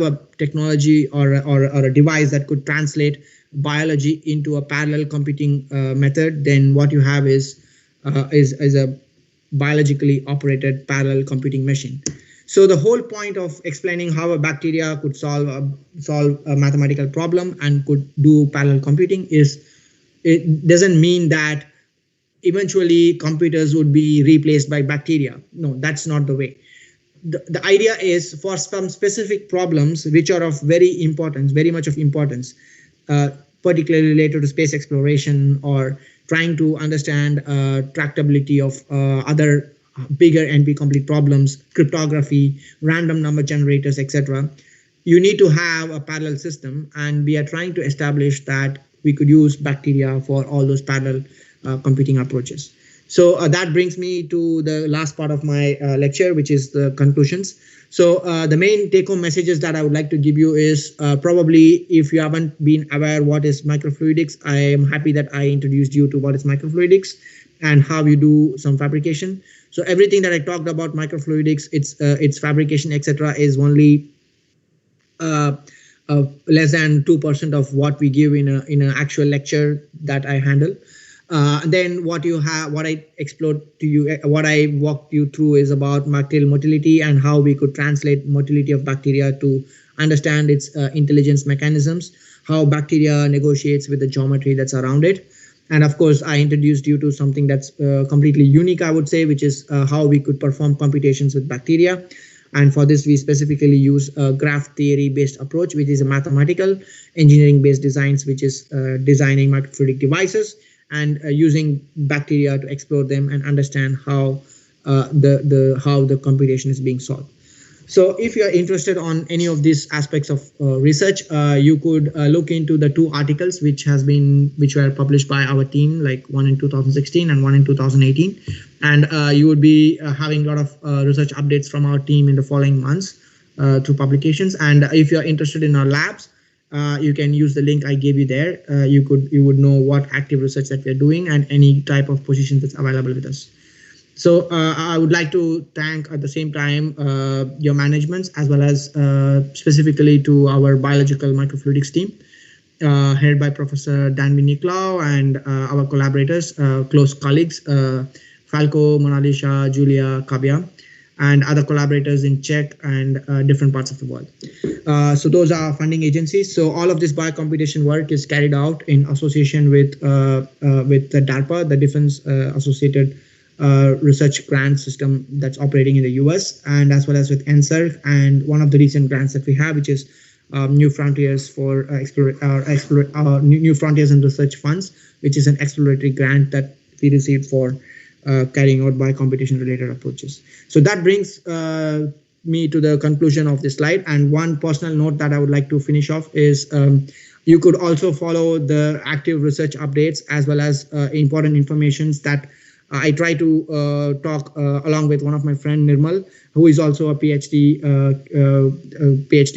a technology or a device that could translate biology into a parallel computing method. Then what you have is a biologically operated parallel computing machine. So the whole point of explaining how a bacteria could solve a mathematical problem and could do parallel computing is, it doesn't mean that eventually computers would be replaced by bacteria. No, that's not the way. The idea is for some specific problems which are of very much of importance, particularly related to space exploration or trying to understand tractability of other bigger NP-complete problems, cryptography, random number generators, etc. You need to have a parallel system, and we are trying to establish that we could use bacteria for all those parallel computing approaches. So that brings me to the last part of my lecture, which is the conclusions. So the main take-home messages that I would like to give you is probably, if you haven't been aware what is microfluidics, I am happy that I introduced you to what is microfluidics and how you do some fabrication. So everything that I talked about microfluidics, its fabrication, etc., is only less than 2% of what we give in an actual lecture that I handle. Then what I explored to you, what I walked you through is about bacterial motility and how we could translate motility of bacteria to understand its intelligence mechanisms, how bacteria negotiates with the geometry that's around it. And of course, I introduced you to something that's completely unique, I would say, which is how we could perform computations with bacteria. And for this, we specifically use a graph theory-based approach, which is a mathematical engineering-based designs, which is designing microfluidic devices and using bacteria to explore them and understand how the computation is being solved. So if you are interested on any of these aspects of research, you could look into the two articles which were published by our team, like one in 2016 and one in 2018. And you would be having a lot of research updates from our team in the following months through publications. And if you're interested in our labs, you can use the link I gave you there. You would know what active research that we're doing and any type of position that's available with us. So I would like to thank at the same time your managements, as well as specifically to our biological microfluidics team, headed by Professor Danby Nicolau, and our collaborators, close colleagues, Falco, Mona Lisa, Julia, Kabia, and other collaborators in Czech and different parts of the world. So those are funding agencies. So all of this biocomputation work is carried out in association with the DARPA, the Defense Associated Research Grant System that's operating in the US, and as well as with NSERC, and one of the recent grants that we have, which is New Frontiers for New Frontiers and Research Funds, which is an exploratory grant that we received for carrying out biocomputation related approaches. So that brings me to the conclusion of this slide. And one personal note that I would like to finish off is you could also follow the active research updates, as well as important informations that I try to talk along with one of my friend Nirmal, who is also a PhD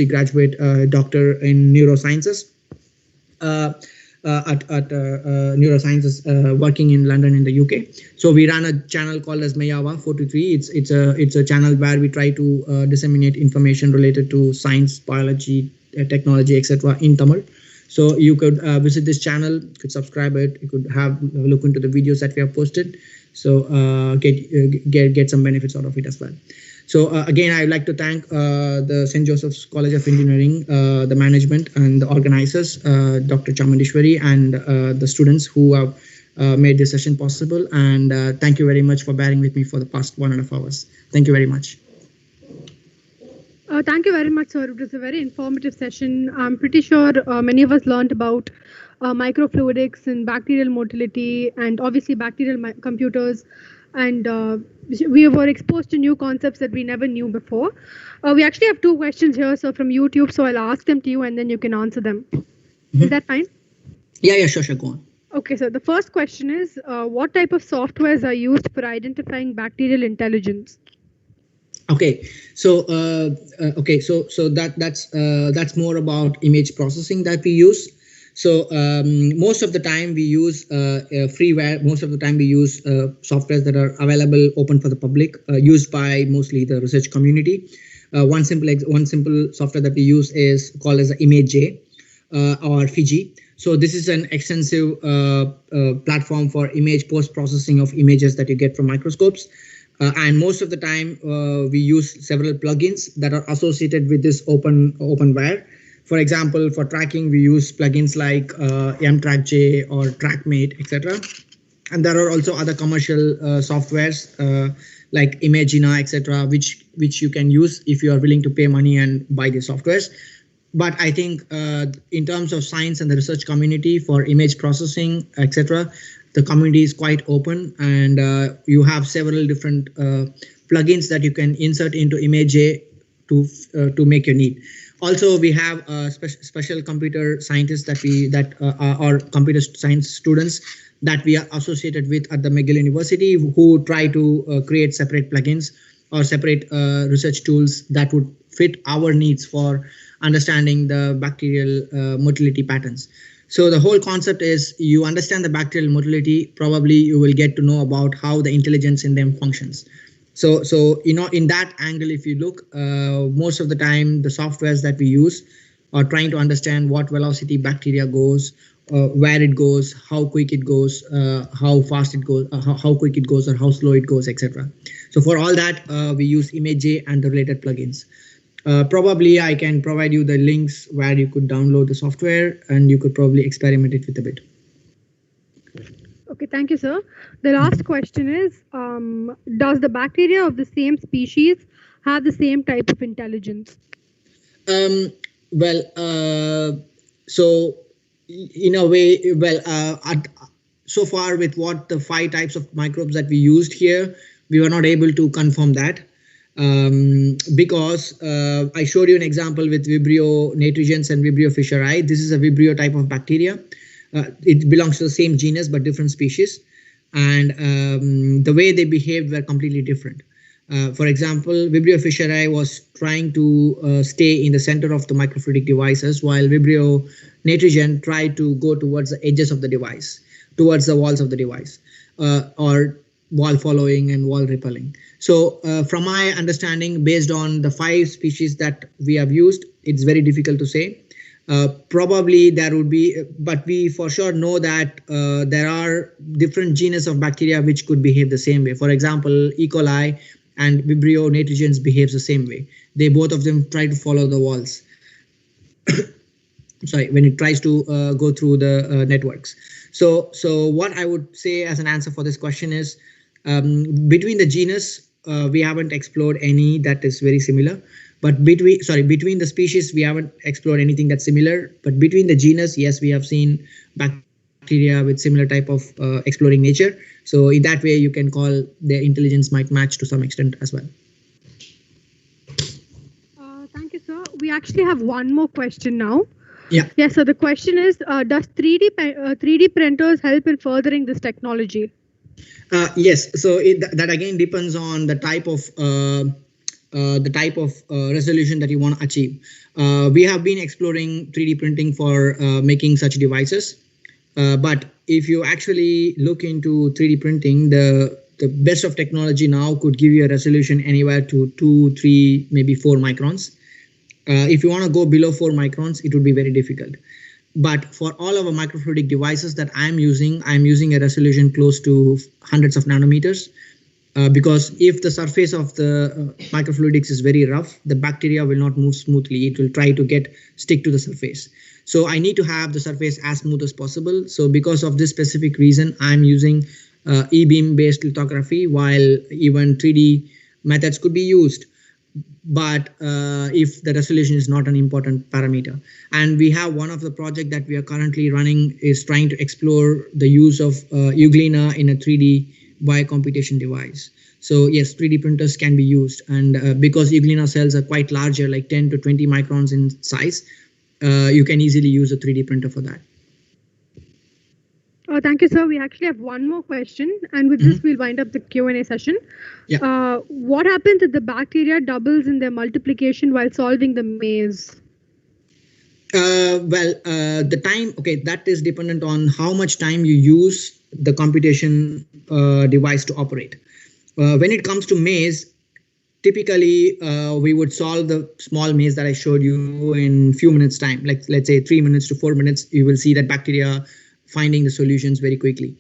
graduate doctor in neurosciences. at neurosciences, working in London in the UK. So we run a channel called as Mayava 423. It's a channel where we try to disseminate information related to science, biology, technology, etc. in Tamil. So you could visit this channel, you could subscribe it, you could have a look into the videos that we have posted. So get some benefits out of it as well. So again, I'd like to thank the St. Joseph's College of Engineering, the management and the organizers, Dr. Chamundishwari, and the students who have made this session possible. And thank you very much for bearing with me for the past 1.5 hours. Thank you very much. Thank you very much, sir. It was a very informative session. I'm pretty sure many of us learned about microfluidics and bacterial motility, and obviously bacterial computers. And we were exposed to new concepts that we never knew before. We actually have 2 questions here, sir, from YouTube. So I'll ask them to you, and then you can answer them. Is that fine? Yeah, sure, go on. Okay, so the first question is, what type of softwares are used for identifying bacterial intelligence? Okay, so that's more about image processing that we use. So most of the time we use freeware. Most of the time we use softwares that are available, open for the public, used by mostly the research community. One simple software that we use is called as ImageJ or Fiji. So this is an extensive platform for image post-processing of images that you get from microscopes. And most of the time, we use several plugins that are associated with this openware. For example, for tracking, we use plugins like mTrackJ or TrackMate, etc. And there are also other commercial softwares like Imagina, etc., which you can use if you are willing to pay money and buy these softwares. But I think in terms of science and the research community for image processing, etc., the community is quite open, and you have several different plugins that you can insert into ImageJ to make your need. Also, we have special computer scientists that are computer science students that we are associated with at the McGill University, who try to create separate plugins or separate research tools that would fit our needs for understanding the bacterial motility patterns. So the whole concept is, you understand the bacterial motility, probably you will get to know about how the intelligence in them functions. So in that angle, if you look, most of the time the softwares that we use are trying to understand what velocity bacteria goes, where it goes, how quick it goes, how fast it goes, how quick it goes, or how slow it goes, etc. So for all that, we use ImageJ and the related plugins. Probably I can provide you the links where you could download the software, and you could probably experiment it with a bit. Okay, thank you, sir. The last question is, does the bacteria of the same species have the same type of intelligence? So in a way, so far with what the 5 types of microbes that we used here, we were not able to confirm that. Because I showed you an example with Vibrio nitrogens and Vibrio fischeri. This is a Vibrio type of bacteria. It belongs to the same genus but different species, and the way they behaved were completely different. For example, Vibrio fischeri was trying to stay in the center of the microfluidic devices, while Vibrio nitrogen tried to go towards the edges of the device, towards the walls of the device, or wall following and wall repelling. So from my understanding, based on the 5 species that we have used, it's very difficult to say. Probably there would be, but we for sure know that there are different genus of bacteria which could behave the same way. For example, E. coli and Vibrio nitrogens behaves the same way. They both of them try to follow the walls. Sorry, when it tries to go through the networks. So what I would say as an answer for this question is, between the genus, we haven't explored any that is very similar. But between the species, we haven't explored anything that's similar. But between the genus, yes, we have seen bacteria with similar type of exploring nature. So in that way, you can call their intelligence might match to some extent as well. Thank you, sir. We actually have one more question now. Yeah. Yes, so the question is, does 3D printers help in furthering this technology? Yes. So that again depends on the type of resolution that you want to achieve. We have been exploring 3D printing for making such devices. But if you actually look into 3D printing, the best of technology now could give you a resolution anywhere to 2, 3, maybe 4 microns. If you want to go below 4 microns, it would be very difficult. But for all of our microfluidic devices that I'm using a resolution close to hundreds of nanometers. Because if the surface of the microfluidics is very rough, the bacteria will not move smoothly. It will try to stick to the surface. So I need to have the surface as smooth as possible. So because of this specific reason, I'm using e-beam based lithography, while even 3D methods could be used. But if the resolution is not an important parameter. And we have one of the project that we are currently running is trying to explore the use of euglena in a 3D biocomputation device. So yes, 3D printers can be used, and because euglena cells are quite larger, like 10 to 20 microns in size, you can easily use a 3D printer for that. Thank you, sir. We actually have one more question, and with this, we'll wind up the Q&A session. Yeah. What happens if the bacteria doubles in their multiplication while solving the maze? The time, okay, that is dependent on how much time you use the computation device to operate. When it comes to maze, typically we would solve the small maze that I showed you in few minutes time, like let's say 3 minutes to 4 minutes, you will see that bacteria finding the solutions very quickly.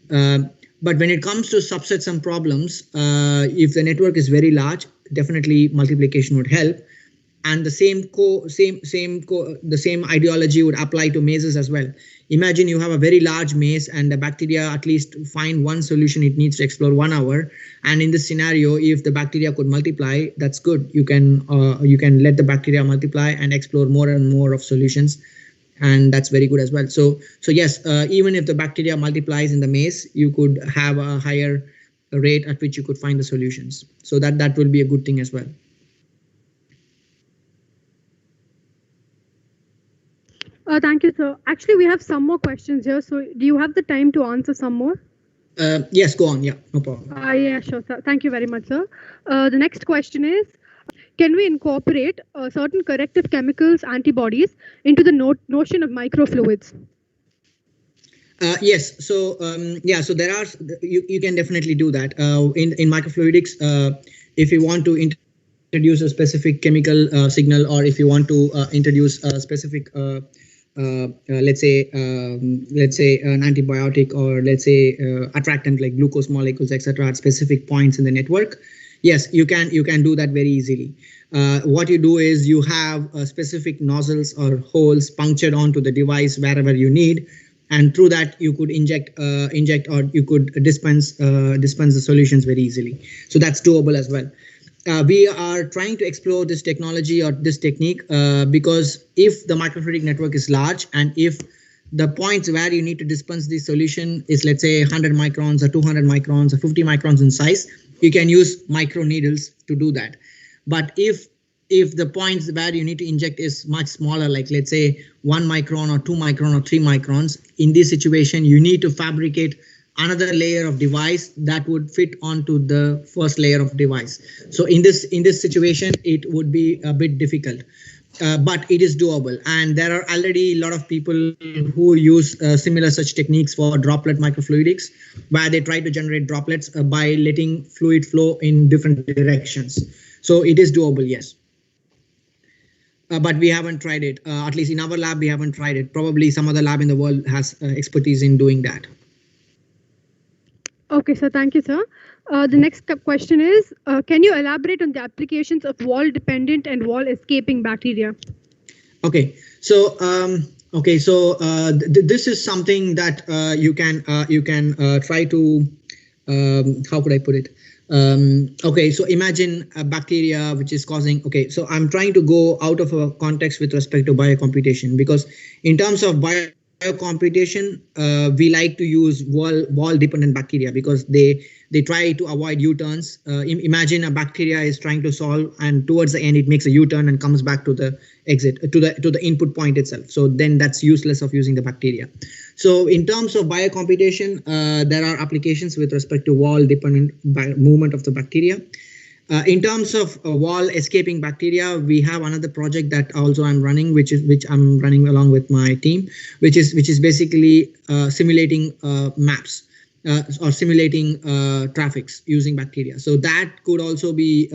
But when it comes to subsets and problems, if the network is very large, definitely multiplication would help. And the same ideology would apply to mazes as well. Imagine you have a very large maze and the bacteria at least find one solution it needs to explore 1 hour. And in this scenario, if the bacteria could multiply, that's good. You can let the bacteria multiply and explore more and more of solutions, and that's very good as well. So yes, even if the bacteria multiplies in the maze, you could have a higher rate at which you could find the solutions. So that will be a good thing as well. Thank you, sir. Actually, we have some more questions here. So, do you have the time to answer some more? Yes, go on. Yeah, no problem. Yeah, sure, sir. Thank you very much, sir. The next question is, can we incorporate certain corrective chemicals, antibodies, into the notion of microfluids? Yes. So so there are, you can definitely do that. In microfluidics, if you want to introduce a specific chemical signal, or if you want to introduce a specific let's say an antibiotic, or let's say attractant like glucose molecules, etc., at specific points in the network, yes, you can do that very easily. What you do is you have specific nozzles or holes punctured onto the device wherever you need, and through that you could inject or you could dispense the solutions very easily. So that's doable as well. We are trying to explore this technology or this technique because if the microfluidic network is large, and if the points where you need to dispense the solution is, let's say, 100 microns or 200 microns or 50 microns in size, you can use micro needles to do that. But if the points where you need to inject is much smaller, like let's say 1 micron or 2 micron or 3 microns, in this situation you need to fabricate another layer of device that would fit onto the first layer of device. So in this situation, it would be a bit difficult, but it is doable. And there are already a lot of people who use similar such techniques for droplet microfluidics, where they try to generate droplets by letting fluid flow in different directions. So it is doable, yes. But we haven't tried it. At least in our lab, we haven't tried it. Probably some other lab in the world has expertise in doing that. Okay, sir. Thank you, sir. The next question is, can you elaborate on the applications of wall-dependent and wall-escaping bacteria? Okay, so this is something that you can try to how could I put it? Okay, so imagine a bacteria which is causing. Okay, so I'm trying to go out of a context with respect to biocomputation, because in terms of biocomputation, we like to use wall dependent bacteria because they try to avoid U-turns. Imagine a bacteria is trying to solve, and towards the end it makes a U-turn and comes back to the exit, to the input point itself. So then that's useless of using the bacteria. So in terms of biocomputation, there are applications with respect to wall dependent movement of the bacteria. In terms of wall escaping bacteria, we have another project that also I'm running, which I'm running along with my team, which is basically simulating maps or simulating traffics using bacteria. So that could also be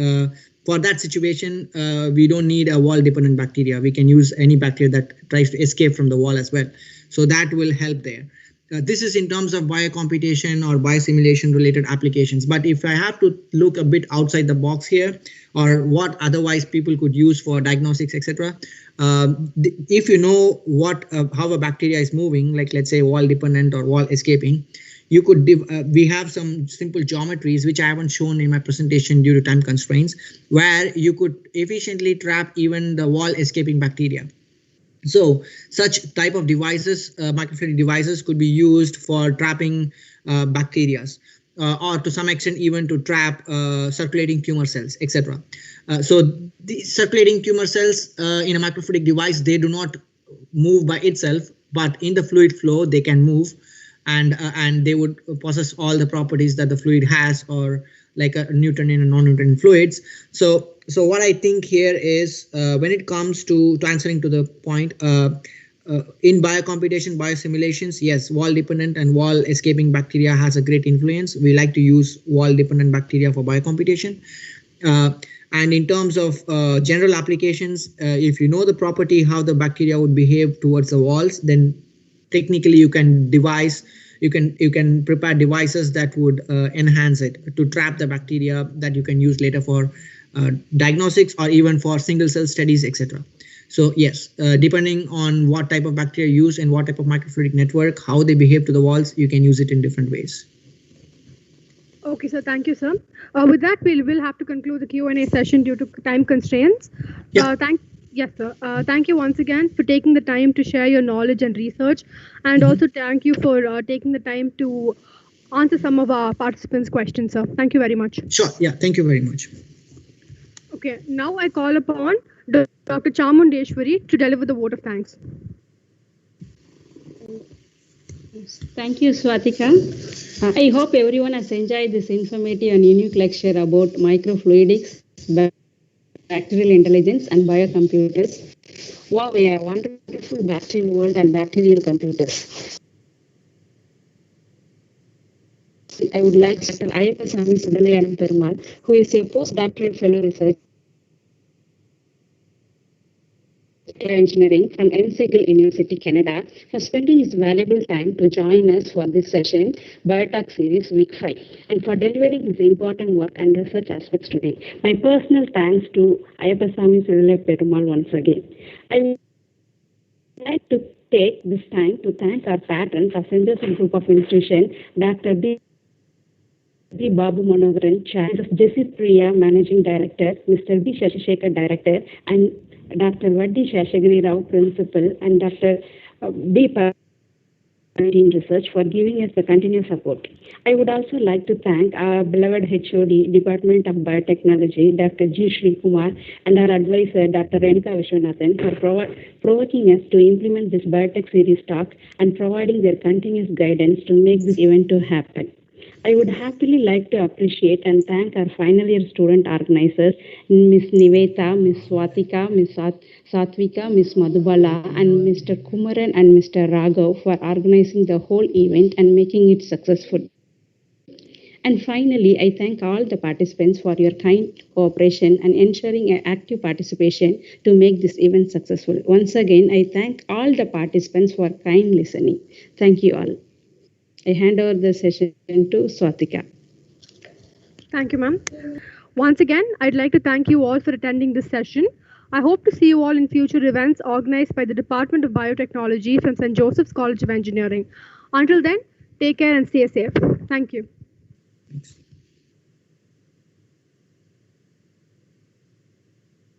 for that situation. We don't need a wall dependent bacteria. We can use any bacteria that tries to escape from the wall as well. So that will help there. This is in terms of biocomputation or biosimulation related applications. But if I have to look a bit outside the box here, or what otherwise people could use for diagnostics, etc. If you know what how a bacteria is moving, like let's say wall dependent or wall escaping, you could we have some simple geometries which I haven't shown in my presentation due to time constraints, where you could efficiently trap even the wall escaping bacteria. So such type of devices, microfluidic devices, could be used for trapping bacteria, or to some extent even to trap circulating tumor cells, etc. So the circulating tumor cells in a microfluidic device, they do not move by itself, but in the fluid flow they can move, and they would possess all the properties that the fluid has, or like a neutron in a non-neutron fluids. So what I think here is, when it comes to answering to the point, in biocomputation, biosimulations, yes, wall dependent and wall escaping bacteria has a great influence. We like to use wall dependent bacteria for biocomputation. And in terms of general applications, if you know the property how the bacteria would behave towards the walls, then technically you can prepare devices that would enhance it to trap the bacteria that you can use later for diagnostics or even for single cell studies, etc. So yes, depending on what type of bacteria you use and what type of microfluidic network, how they behave to the walls, you can use it in different ways. Okay, sir. Thank you, sir. With that, we'll have to conclude the Q&A session due to time constraints. Yeah. Yes, sir. Thank you once again for taking the time to share your knowledge and research, and also thank you for taking the time to answer some of our participants' questions, sir. Thank you very much. Sure. Yeah. Thank you very much. Okay, now I call upon Dr. Chamundeshwari to deliver the vote of thanks. Thank you, Swatika. I hope everyone has enjoyed this informative and unique lecture about microfluidics, bacterial intelligence, and biocomputers. Wow, we are wonderful bacterial world and bacterial computers. I would like Dr. Ayapasamy Sudalayanam Perumal, who is a postdoctoral fellow researcher engineering from McGill University, Canada, for spending his valuable time to join us for this session, Biotalk Series Week 5, and for delivering his important work and research aspects today. My personal thanks to Ayapasamy Sudalayanam Perumal once again. I would like to take this time to thank our patron, St. Joseph Group of Institutions, Dr. B. Babu Manoharan, Chair, Jessie Priya, Managing Director, Mr. B. Shashishekar, Director, and Dr. Vaddi Shashagiri Rao, Principal, and Dr. B. Team Research for giving us the continuous support. I would also like to thank our beloved HOD, Department of Biotechnology, Dr. G. Sri Kumar, and our advisor, Dr. Renika Vishwanathan, for provoking us to implement this Biotech series talk and providing their continuous guidance to make this event to happen. I would happily like to appreciate and thank our final year student organizers, Ms. Niveta, Ms. Swatika, Ms. Satvika, Ms. Madhubala, and Mr. Kumaran and Mr. Raghav for organizing the whole event and making it successful. And finally, I thank all the participants for your kind cooperation and ensuring an active participation to make this event successful. Once again, I thank all the participants for kind listening. Thank you all. I hand over the session to Swatika. Thank you, ma'am. Once again, I'd like to thank you all for attending this session. I hope to see you all in future events organized by the Department of Biotechnology from St. Joseph's College of Engineering. Until then, take care and stay safe. Thank you. Thanks.